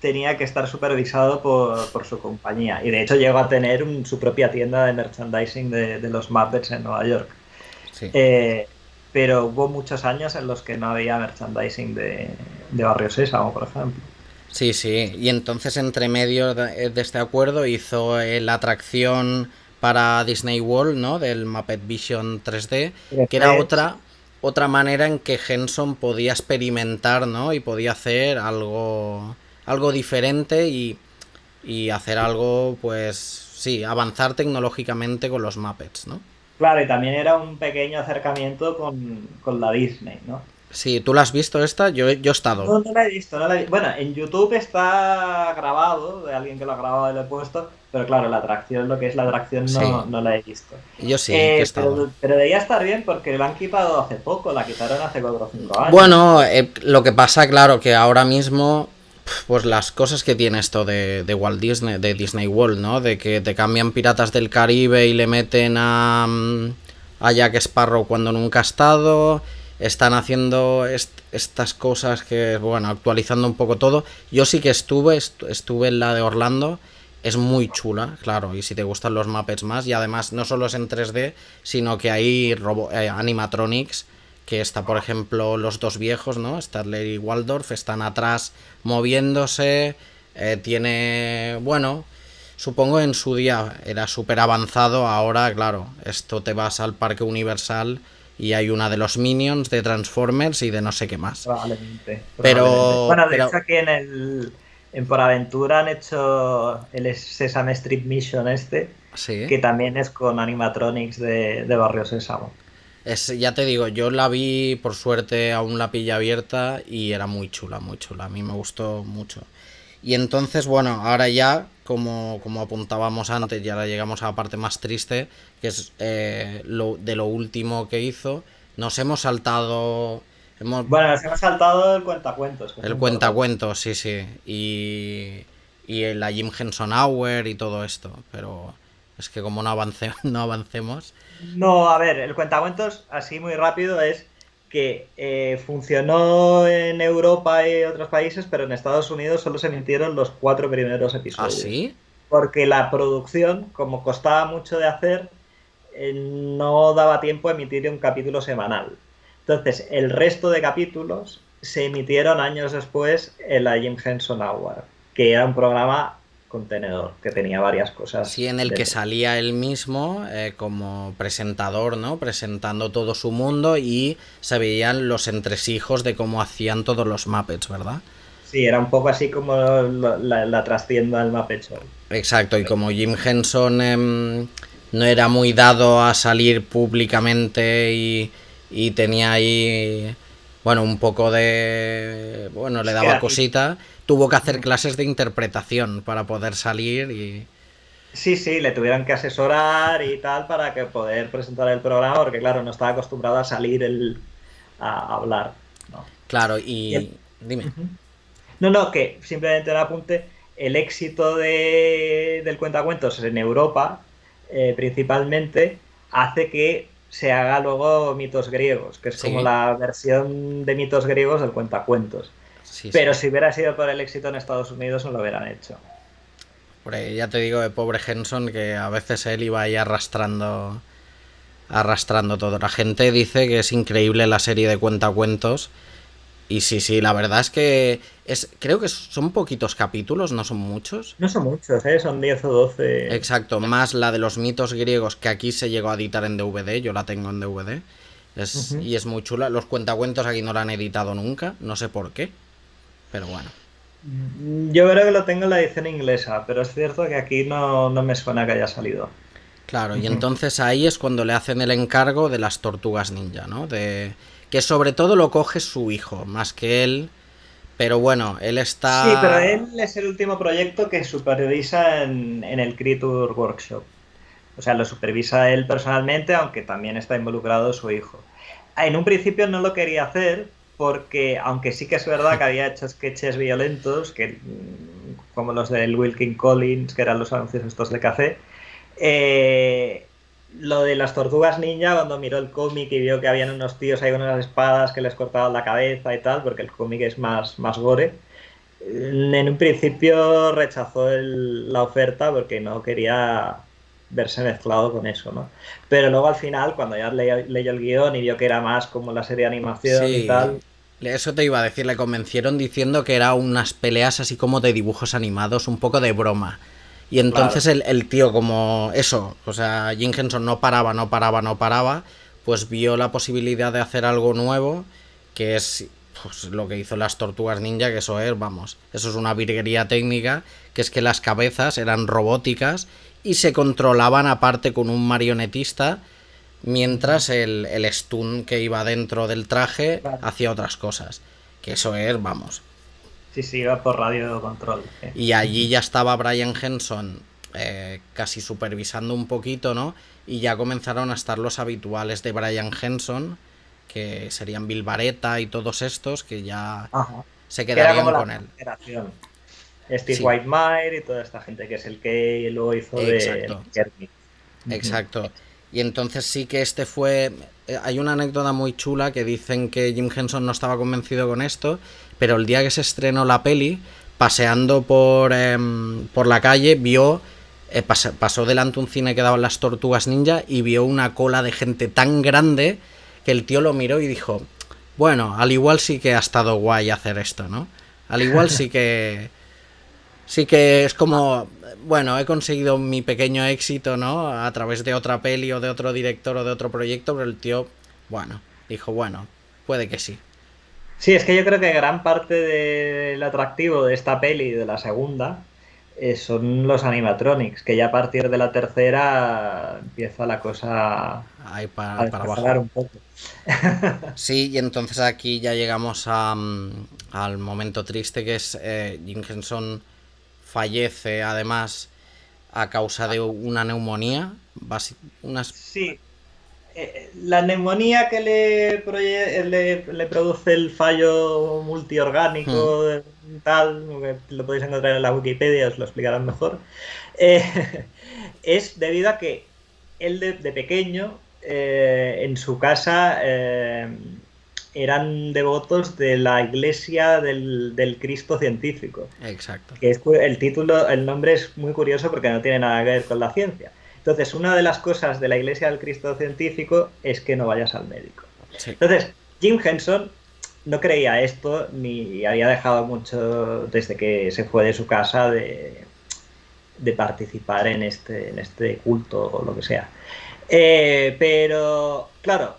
tenía que estar supervisado por su compañía. Y de hecho llegó a tener su propia tienda de merchandising de los Muppets en Nueva York. Sí. Pero hubo muchos años en los que no había merchandising de Barrio Sésamo, por ejemplo. Sí, y entonces entre medio de este acuerdo hizo la atracción para Disney World, ¿no? Del Muppet Vision 3D, que era otra manera en que Henson podía experimentar, ¿no? Y podía hacer algo diferente y hacer algo, pues sí, avanzar tecnológicamente con los Muppets, ¿no? Claro, y también era un pequeño acercamiento con la Disney, ¿no? Sí, ¿tú la has visto esta? Yo he estado. No la he visto, Bueno, en YouTube está grabado, de alguien que lo ha grabado y lo he puesto, pero claro, lo que es la atracción no la he visto. Yo sí, que he estado. Pero debería estar bien porque la han quitado hace poco, la quitaron hace 4 o 5 años. Bueno, lo que pasa, claro, que ahora mismo, pues las cosas que tiene esto de Walt Disney, de Disney World, ¿no? De que te cambian Piratas del Caribe y le meten a Jack Sparrow cuando nunca ha estado. Están haciendo estas cosas que, bueno, actualizando un poco todo. Yo sí que estuve en la de Orlando. Es muy chula, claro, y si te gustan los Muppets más. Y además no solo es en 3D, sino que hay animatronics, que está, por ejemplo, los dos viejos, ¿no? Statler y Waldorf, están atrás moviéndose. Tiene, bueno, supongo en su día era súper avanzado. Ahora, claro, esto te vas al Parque Universal y hay una de los Minions, de Transformers y de no sé qué más. Probablemente. Bueno, de hecho aquí en Por Aventura han hecho el Sesame Street Mission ¿sí? Que también es con animatronics de Barrio Sésamo. Ya te digo, yo la vi, por suerte, aún la pilla abierta y era muy chula, a mí me gustó mucho. Y entonces, bueno, ahora ya, como apuntábamos antes, y ahora llegamos a la parte más triste, que es lo último que hizo. Nos hemos saltado... Bueno, nos hemos saltado el cuentacuentos. El cuentacuentos, sí. Y la Jim Henson Hour y todo esto. Pero es que como no avancemos... No, a ver, el cuentacuentos, así muy rápido, es que funcionó en Europa y otros países, pero en Estados Unidos solo se emitieron los 4 primeros episodios. ¿Ah, sí? Porque la producción, como costaba mucho de hacer, no daba tiempo a emitir un capítulo semanal. Entonces, el resto de capítulos se emitieron años después en la Jim Henson Hour, que era un programa contenedor, que tenía varias cosas. Sí, en el que salía él mismo como presentador, ¿no? Presentando todo su mundo y se veían los entresijos de cómo hacían todos los Muppets, ¿verdad? Sí, era un poco así como la trastienda del Muppet Show. Exacto, y como Jim Henson no era muy dado a salir públicamente y tenía ahí, bueno, un poco de... Bueno, le daba cosita, tuvo que hacer clases de interpretación para poder salir y... Sí, le tuvieron que asesorar y tal para que poder presentar el programa, porque claro, no estaba acostumbrado a salir a hablar, ¿no? Claro, y... Dime. No, que simplemente un apunte, el éxito del cuentacuentos en Europa, principalmente, hace que se haga luego Mitos Griegos, que es como la versión de Mitos Griegos del cuentacuentos. Pero si hubiera sido por el éxito en Estados Unidos no lo hubieran hecho. Ya te digo, de pobre Henson, que a veces él iba ahí arrastrando arrastrando todo. La gente dice que es increíble la serie de cuentacuentos. Y sí, la verdad es que creo que son poquitos capítulos, no son muchos. No son muchos, son 10 o 12. Exacto, más la de los mitos griegos que aquí se llegó a editar en DVD, yo la tengo en DVD. Y es muy chula. Los cuentacuentos aquí no la han editado nunca, no sé por qué, pero bueno. Yo creo que lo tengo en la edición inglesa, pero es cierto que aquí no me suena que haya salido. Claro, y entonces ahí es cuando le hacen el encargo de las tortugas ninja, ¿no? Que sobre todo lo coge su hijo, más que él. Pero bueno, él está... Sí, pero él es el último proyecto que supervisa en el Creature Workshop. O sea, lo supervisa él personalmente, aunque también está involucrado su hijo. En un principio no lo quería hacer porque, aunque sí que es verdad que había hecho sketches violentos, como los del Wilkin Collins, que eran los anuncios estos de café, lo de las tortugas ninja, cuando miró el cómic y vio que habían unos tíos ahí con unas espadas que les cortaban la cabeza y tal, porque el cómic es más gore, en un principio rechazó la oferta porque no quería verse mezclado con eso, ¿no? Pero luego al final, cuando ya leyó el guión y vio que era más como la serie de animación y tal... Eso te iba a decir, le convencieron diciendo que era unas peleas así como de dibujos animados, un poco de broma. Y entonces claro, el tío como eso, o sea, Jim Henson no paraba, pues vio la posibilidad de hacer algo nuevo, que es pues, lo que hizo las Tortugas Ninja, que eso es una virguería técnica, que es que las cabezas eran robóticas y se controlaban aparte con un marionetista, mientras el stun que iba dentro del traje hacía otras cosas, que eso es, Sí, iba por radio control. Y allí ya estaba Brian Henson casi supervisando un poquito, ¿no? Y ya comenzaron a estar los habituales de Brian Henson, que serían Bill Barretta y todos estos, que ya se quedarían con él. Steve Whitmire y toda esta gente, que es el que luego hizo de Kermit. Exacto. Y entonces sí que este fue... Hay una anécdota muy chula que dicen que Jim Henson no estaba convencido con esto, pero el día que se estrenó la peli, paseando por la calle, vio... pasó delante un cine que daban las Tortugas Ninja y vio una cola de gente tan grande que el tío lo miró y dijo, bueno, al igual sí que ha estado guay hacer esto, ¿no? Al igual sí que es como, bueno, he conseguido mi pequeño éxito, ¿no? A través de otra peli o de otro director o de otro proyecto, pero el tío, dijo, puede que sí. Sí, es que yo creo que gran parte del atractivo de esta peli y de la segunda son los animatronics, que ya a partir de la tercera empieza la cosa para bajar un poco. Sí, y entonces aquí ya llegamos al momento triste, que es Jim Henson fallece además a causa de una neumonía. Sí, la neumonía que le produce el fallo multiorgánico, tal, que lo podéis encontrar en la Wikipedia, os lo explicarán mejor, es debido a que él de pequeño en su casa eran devotos de la iglesia del Cristo científico. Exacto. Que es el nombre es muy curioso porque no tiene nada que ver con la ciencia. Entonces, una de las cosas de la iglesia del Cristo científico es que no vayas al médico. Sí. Entonces, Jim Henson no creía esto ni había dejado mucho desde que se fue de su casa de participar en este culto o lo que sea. Pero, claro,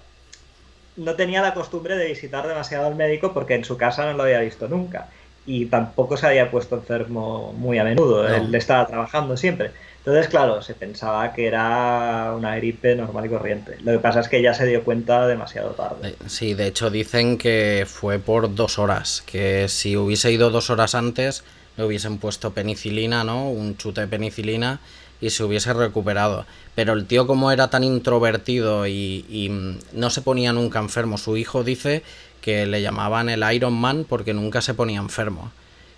no tenía la costumbre de visitar demasiado al médico porque en su casa no lo había visto nunca. Y tampoco se había puesto enfermo muy a menudo. No. Él estaba trabajando siempre. Entonces, claro, se pensaba que era una gripe normal y corriente. Lo que pasa es que ya se dio cuenta demasiado tarde. Sí, de hecho dicen que fue por 2 horas. Que si hubiese ido 2 horas antes, le hubiesen puesto penicilina, ¿no? Un chute de penicilina y se hubiese recuperado. Pero el tío, como era tan introvertido y no se ponía nunca enfermo, su hijo dice que le llamaban el Iron Man porque nunca se ponía enfermo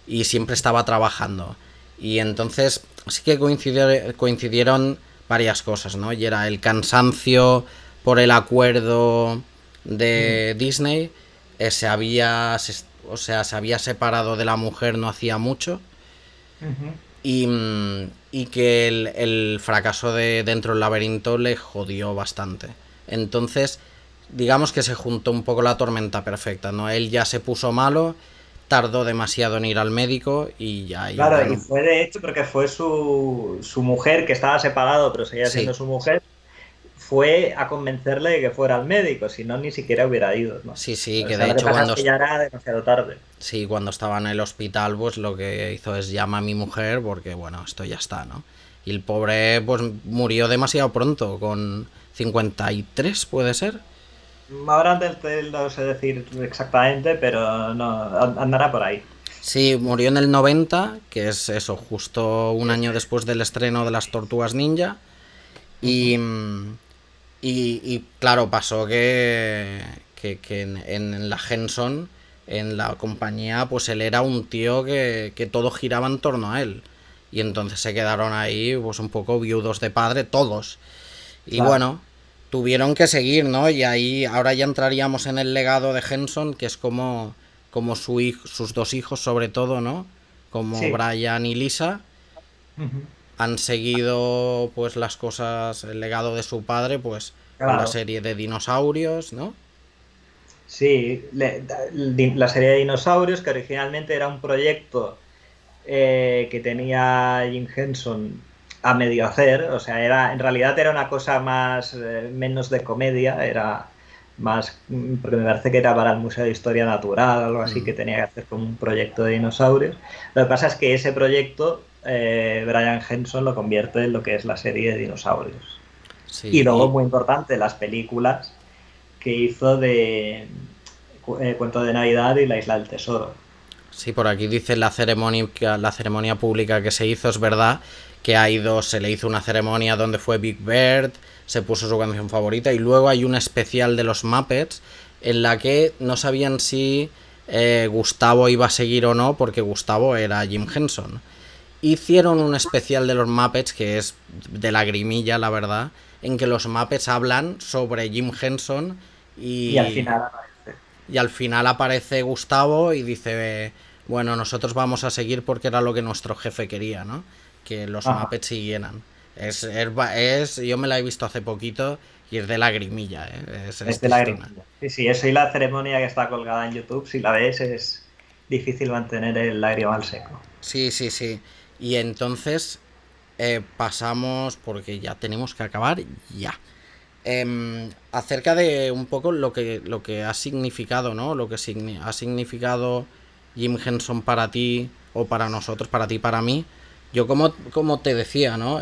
y siempre estaba trabajando. Y entonces sí que coincidieron varias cosas, ¿no? Y era el cansancio por el acuerdo de Disney, se había separado de la mujer no hacía mucho. Y que el fracaso de Dentro del Laberinto le jodió bastante. Entonces, digamos que se juntó un poco la tormenta perfecta, ¿no? Él ya se puso malo, tardó demasiado en ir al médico y ya... Claro, bueno, y fue de hecho porque fue su mujer, que estaba separado, pero seguía siendo sí, su mujer, fue a convencerle de que fuera al médico, si no, ni siquiera hubiera ido, ¿no? sí, sí, O que sea, de lo que hecho pasa cuando... es que ya era demasiado tarde. Sí, cuando estaba en el hospital, pues lo que hizo es llama a mi mujer porque, bueno, esto ya está, ¿no? Y el pobre, pues murió demasiado pronto, con 53, ¿puede ser? Ahora no sé decir exactamente, pero no, andará por ahí. Sí, murió en el 90, que es eso, justo un año después del estreno de las Tortugas Ninja. Y, claro, pasó que en la Henson, en la compañía, pues él era un tío que todo giraba en torno a él. Y entonces se quedaron ahí, pues un poco viudos de padre, todos. Y Claro. bueno, tuvieron que seguir, ¿no? Y ahí ahora ya entraríamos en el legado de Henson, que es como sus dos hijos sobre todo, ¿no? Como Sí. Brian y Lisa, Ujú. han seguido pues las cosas, el legado de su padre, pues con la Claro. serie de dinosaurios, ¿no? Sí, la serie de dinosaurios, que originalmente era un proyecto que tenía Jim Henson a medio hacer, o sea, en realidad era una cosa más, menos de comedia, era más, porque me parece que era para el Museo de Historia Natural, algo así, que tenía que hacer como un proyecto de dinosaurios. Lo que pasa es que ese proyecto, Brian Henson lo convierte en lo que es la serie de dinosaurios. Sí, Y luego, muy importante, las películas que hizo de Cuento de Navidad y La Isla del Tesoro. sí, por aquí dice la ceremonia pública que se hizo, es verdad que se le hizo una ceremonia donde fue Big Bird, se puso su canción favorita y luego hay un especial de los Muppets en la que no sabían si Gustavo iba a seguir o no, porque Gustavo era Jim Henson. Hicieron un especial de los Muppets que es de lagrimilla, la verdad, en que los Muppets hablan sobre Jim Henson Y al final aparece. y al final aparece Gustavo y dice, bueno, nosotros vamos a seguir porque era lo que nuestro jefe quería, ¿no? Que los Ajá. Muppets siguieran. Yo me la he visto hace poquito y es de lagrimilla, ¿eh? Es Es de la tristina. grimilla. Sí, sí, eso y la ceremonia que está colgada en YouTube, si la ves, es difícil mantener el lagrimal seco. Sí, sí, sí. Y entonces pasamos, porque ya tenemos que acabar ya. Acerca de un poco lo que ha significado, ¿no? Lo que ha significado Jim Henson para ti o para nosotros, para ti, para mí. Yo como te decía, ¿no?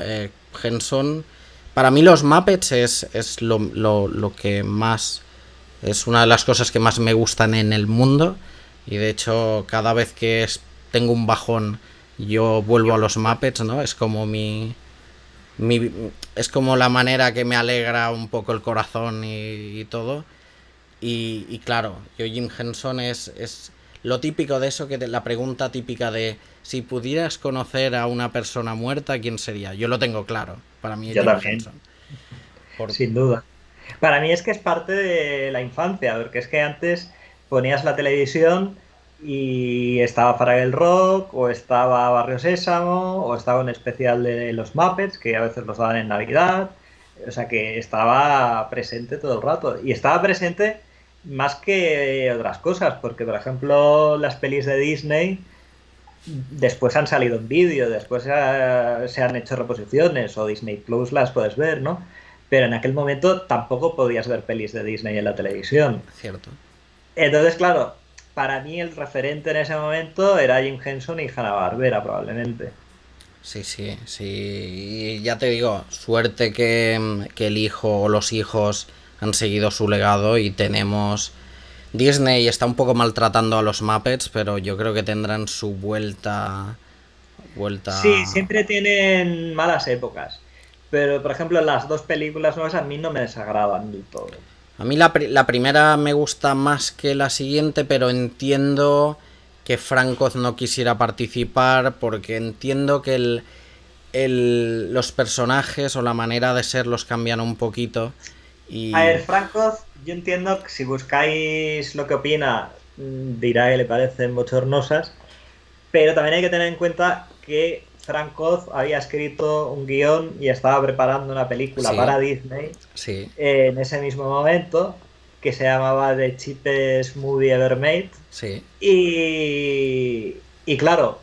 Henson, para mí los Muppets es lo que más, es una de las cosas que más me gustan en el mundo. Y de hecho, cada vez que tengo un bajón, yo vuelvo a los Muppets, ¿no? Es como es como la manera que me alegra un poco el corazón y todo. Y claro, yo Jim Henson es lo típico de eso, la pregunta típica de si pudieras conocer a una persona muerta, ¿quién sería? Yo lo tengo claro, para mí es Yo Jim también. Henson. Sin duda. Para mí es que es parte de la infancia, porque es que antes ponías la televisión y estaba Farrell Rock, o estaba Barrio Sésamo, o estaba un especial de los Muppets, que a veces los daban en Navidad. O sea que estaba presente todo el rato. Y estaba presente más que otras cosas, porque por ejemplo las pelis de Disney después han salido en vídeo, después se han hecho reposiciones, o Disney Plus las puedes ver, ¿no? Pero en aquel momento tampoco podías ver pelis de Disney en la televisión. Cierto. Entonces, claro, para mí el referente en ese momento era Jim Henson y Hanna-Barbera, probablemente. Sí, sí, sí. Y ya te digo, suerte que el hijo o los hijos han seguido su legado y tenemos... Disney está un poco maltratando a los Muppets, pero yo creo que tendrán su vuelta... Sí, siempre tienen malas épocas. Pero, por ejemplo, las dos películas nuevas a mí no me desagradan del todo. A mí la primera me gusta más que la siguiente, pero entiendo que Frank Oz no quisiera participar porque entiendo que los personajes o la manera de ser los cambian un poquito. Y... A ver, Frank Oz, yo entiendo que si buscáis lo que opina, dirá que le parecen bochornosas, pero también hay que tener en cuenta que Frank Oz había escrito un guión y estaba preparando una película Sí. para Disney Sí, en ese mismo momento, que se llamaba The Cheapest Movie Ever Made. sí, Y claro,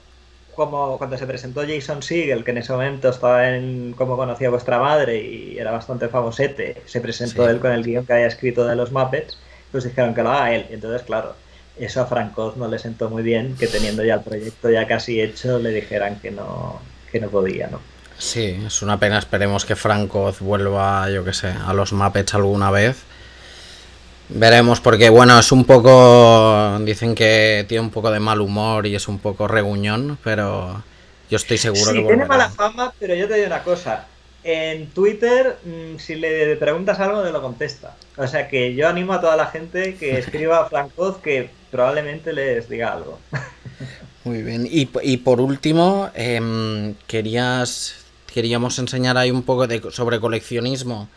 como cuando se presentó Jason Segel, que en ese momento estaba en Cómo conocía a vuestra madre y era bastante famosete, se presentó Sí. él con el guión que había escrito de los Muppets, pues dijeron que lo haga él. Entonces, claro, eso a Frank Oz no le sentó muy bien, que teniendo ya el proyecto ya casi hecho, le dijeran que no podía, ¿no? sí, es una pena. Esperemos que Frank Oz vuelva, yo que sé, a los Muppets alguna vez. Veremos, porque bueno, es un poco... Dicen que tiene un poco de mal humor y es un poco reguñón, pero yo estoy seguro que Sí, tiene volverá. mala fama, pero yo te digo una cosa. En Twitter, si le preguntas algo, te lo contesta. O sea que yo animo a toda la gente que escriba a Frank Oz, que probablemente les diga algo. Muy bien. Y por último, queríamos enseñar ahí un poco sobre coleccionismo,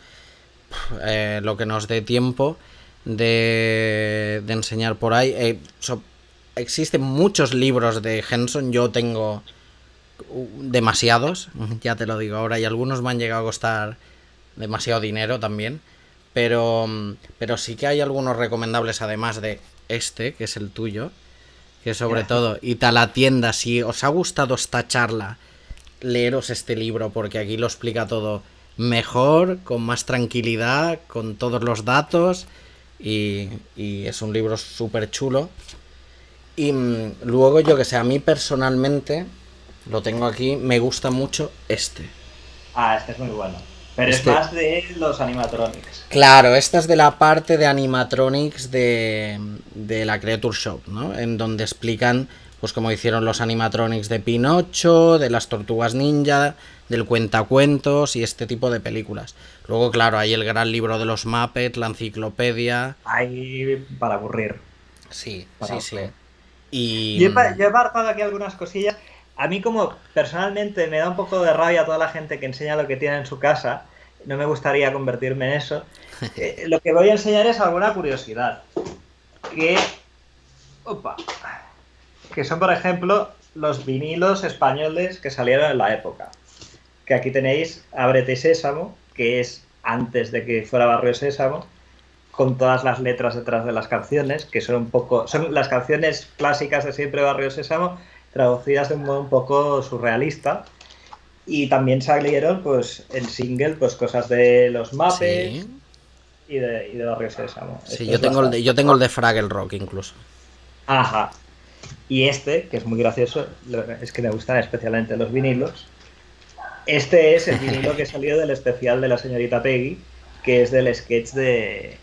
lo que nos dé tiempo de enseñar por ahí. Existen muchos libros de Henson, yo tengo demasiados, ya te lo digo ahora, y algunos me han llegado a costar demasiado dinero también, pero sí que hay algunos recomendables, además de este, que es el tuyo, que sobre todo, id a la tienda. Si os ha gustado esta charla, leeros este libro, porque aquí lo explica todo mejor, con más tranquilidad, con todos los datos, y es un libro súper chulo. Y luego, yo que sé, a mí personalmente, lo tengo aquí, me gusta mucho este. Ah, este es muy bueno. Pero Este- es más de los animatronics. Claro, esta es de la parte de animatronics de la Creature Shop, ¿no? En donde explican, pues cómo hicieron los animatronics de Pinocho, de las Tortugas Ninja, del Cuentacuentos y este tipo de películas. Luego, claro, hay el gran libro de los Muppets, la enciclopedia. Ahí para aburrir. Sí, Para sí, sí. aburrir. Y Yo he apartado aquí algunas cosillas. A mí, como personalmente me da un poco de rabia toda la gente que enseña lo que tiene en su casa. No me gustaría convertirme en eso. Lo que voy a enseñar es alguna curiosidad. Que. Opa. Que son, por ejemplo, los vinilos españoles que salieron en la época. Que aquí tenéis Ábrete Sésamo, que es antes de que fuera Barrio Sésamo, con todas las letras detrás de las canciones, que son un poco... Son las canciones clásicas de siempre Barrio Sésamo, traducidas de un modo un poco surrealista. Y también salieron, pues, en single, pues, cosas de los Muppets sí, y de Barrio Sésamo. sí, Esto yo es tengo bastante- yo tengo el de Fraggle Rock incluso. Ajá. Y este, que es muy gracioso, es que me gustan especialmente los vinilos. Este es el vinilo que salió del especial de la señorita Peggy, que es del sketch de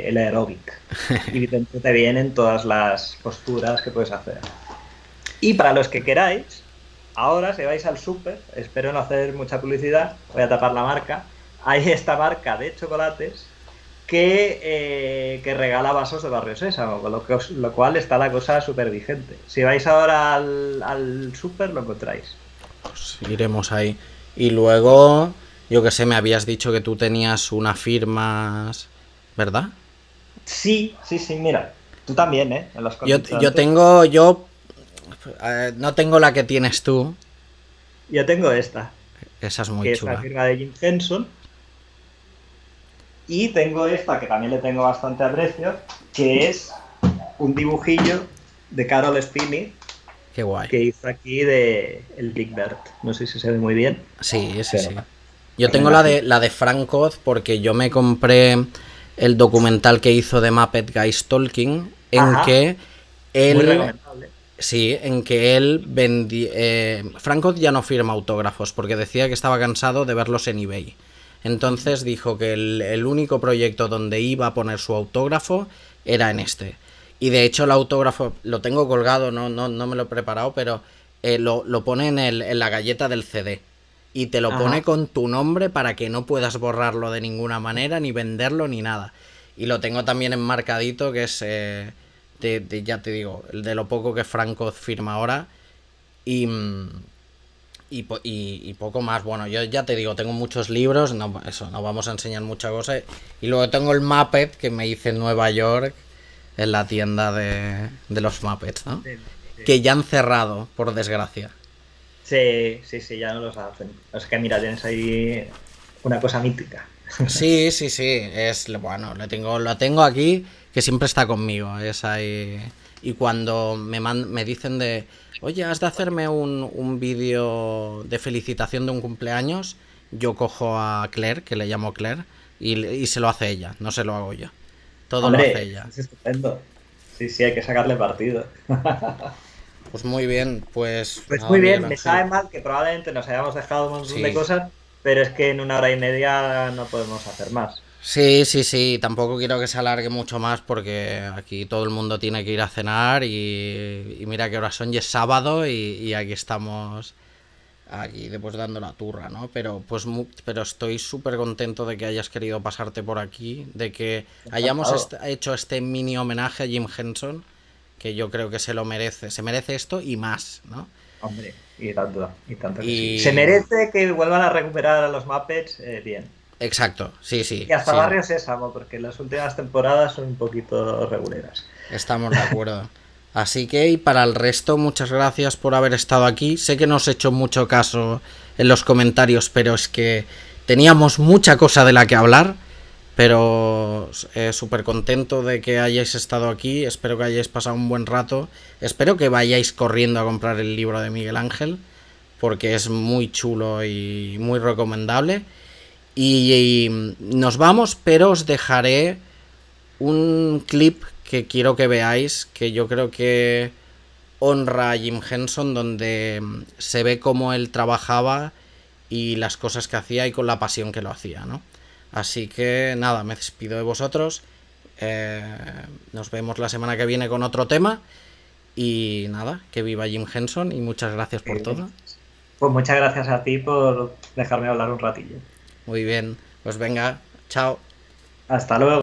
el aeróbic. Y te vienen todas las posturas que puedes hacer. Y para los que queráis, ahora si vais al súper, espero no hacer mucha publicidad, voy a tapar la marca, hay esta marca de chocolates que regala vasos de Barrio Sésamo, con lo cual está la cosa súper vigente. Si vais ahora al súper, lo encontráis. Pues iremos ahí. Y luego, yo que sé, me habías dicho que tú tenías unas firmas, ¿verdad? Sí, mira. Tú también, ¿eh? En los Yo condicionantes. tengo, no tengo la que tienes tú. Yo tengo esta, Esa es que muy es la chula. firma de Jim Henson. Y tengo esta, que también le tengo bastante aprecio, que es un dibujillo de Carol Spinney, Qué guay. que hizo aquí de el Big Bird. No sé si se ve muy bien. Sí, sí, Pero- sí. Yo tengo la de Frank Oz porque yo me compré el documental que hizo de Muppet Guys Talking, en Ajá. que Muy él... recomendable. Sí, en que él vendía... Frank Oz ya no firma autógrafos porque decía que estaba cansado de verlos en eBay. Entonces dijo que el único proyecto donde iba a poner su autógrafo era en este. Y de hecho el autógrafo lo tengo colgado, no me lo he preparado, pero lo pone en la galleta del CD. Y te lo Ajá. pone con tu nombre para que no puedas borrarlo de ninguna manera, ni venderlo, ni nada. Y lo tengo también enmarcadito, que es... ya te digo, de lo poco que Frank Oz firma ahora. Y poco más. Bueno, yo ya te digo, tengo muchos libros, no vamos a enseñar mucha cosa. Y luego tengo el Muppet que me hice en Nueva York, en la tienda de los Muppets, ¿no? Que ya han cerrado, por desgracia. Sí, sí, sí, ya no los hacen. Es que mira, tienes ahí una cosa mítica. Sí, sí, sí, es bueno, lo tengo aquí, que siempre está conmigo, es ahí. Y cuando me dicen de, oye, has de hacerme un vídeo de felicitación de un cumpleaños, yo cojo a Claire, que le llamo Claire, y se lo hace ella, no se lo hago yo. Todo lo hace Hombre, ella. es estupendo. Sí, sí, hay que sacarle partido. Pues muy bien, pues Pues nada, muy Miguel bien, me sabe Ángel. mal que probablemente nos hayamos dejado un montón de Sí. cosas, pero es que en 1 hora y media no podemos hacer más. Sí, sí, sí, tampoco quiero que se alargue mucho más porque aquí todo el mundo tiene que ir a cenar y mira qué horas son, y es sábado y aquí estamos aquí después dando la turra, ¿no? Pero pues pero estoy súper contento de que hayas querido pasarte por aquí, de que hayamos Encantado. hecho este mini homenaje a Jim Henson, que yo creo que se merece esto y más, ¿no? Hombre, y tanto que sí. Se Y merece que vuelvan a recuperar a los Muppets bien. exacto, sí, sí, Y hasta sí, Barrio Sésamo, porque las últimas temporadas son un poquito reguleras. estamos de acuerdo. Así que, y para el resto, muchas gracias por haber estado aquí. Sé que no os he hecho mucho caso en los comentarios, pero es que teníamos mucha cosa de la que hablar. Pero súper contento de que hayáis estado aquí. Espero que hayáis pasado un buen rato. Espero que vayáis corriendo a comprar el libro de Miguel Ángel, porque es muy chulo y muy recomendable. Y nos vamos, pero os dejaré un clip que quiero que veáis, que yo creo que honra a Jim Henson, donde se ve cómo él trabajaba y las cosas que hacía y con la pasión que lo hacía, ¿no? Así que nada, me despido de vosotros. Nos vemos la semana que viene con otro tema. Y nada, que viva Jim Henson y muchas gracias por todo. Pues muchas gracias a ti por dejarme hablar un ratillo. Muy bien, pues venga, chao. Hasta luego.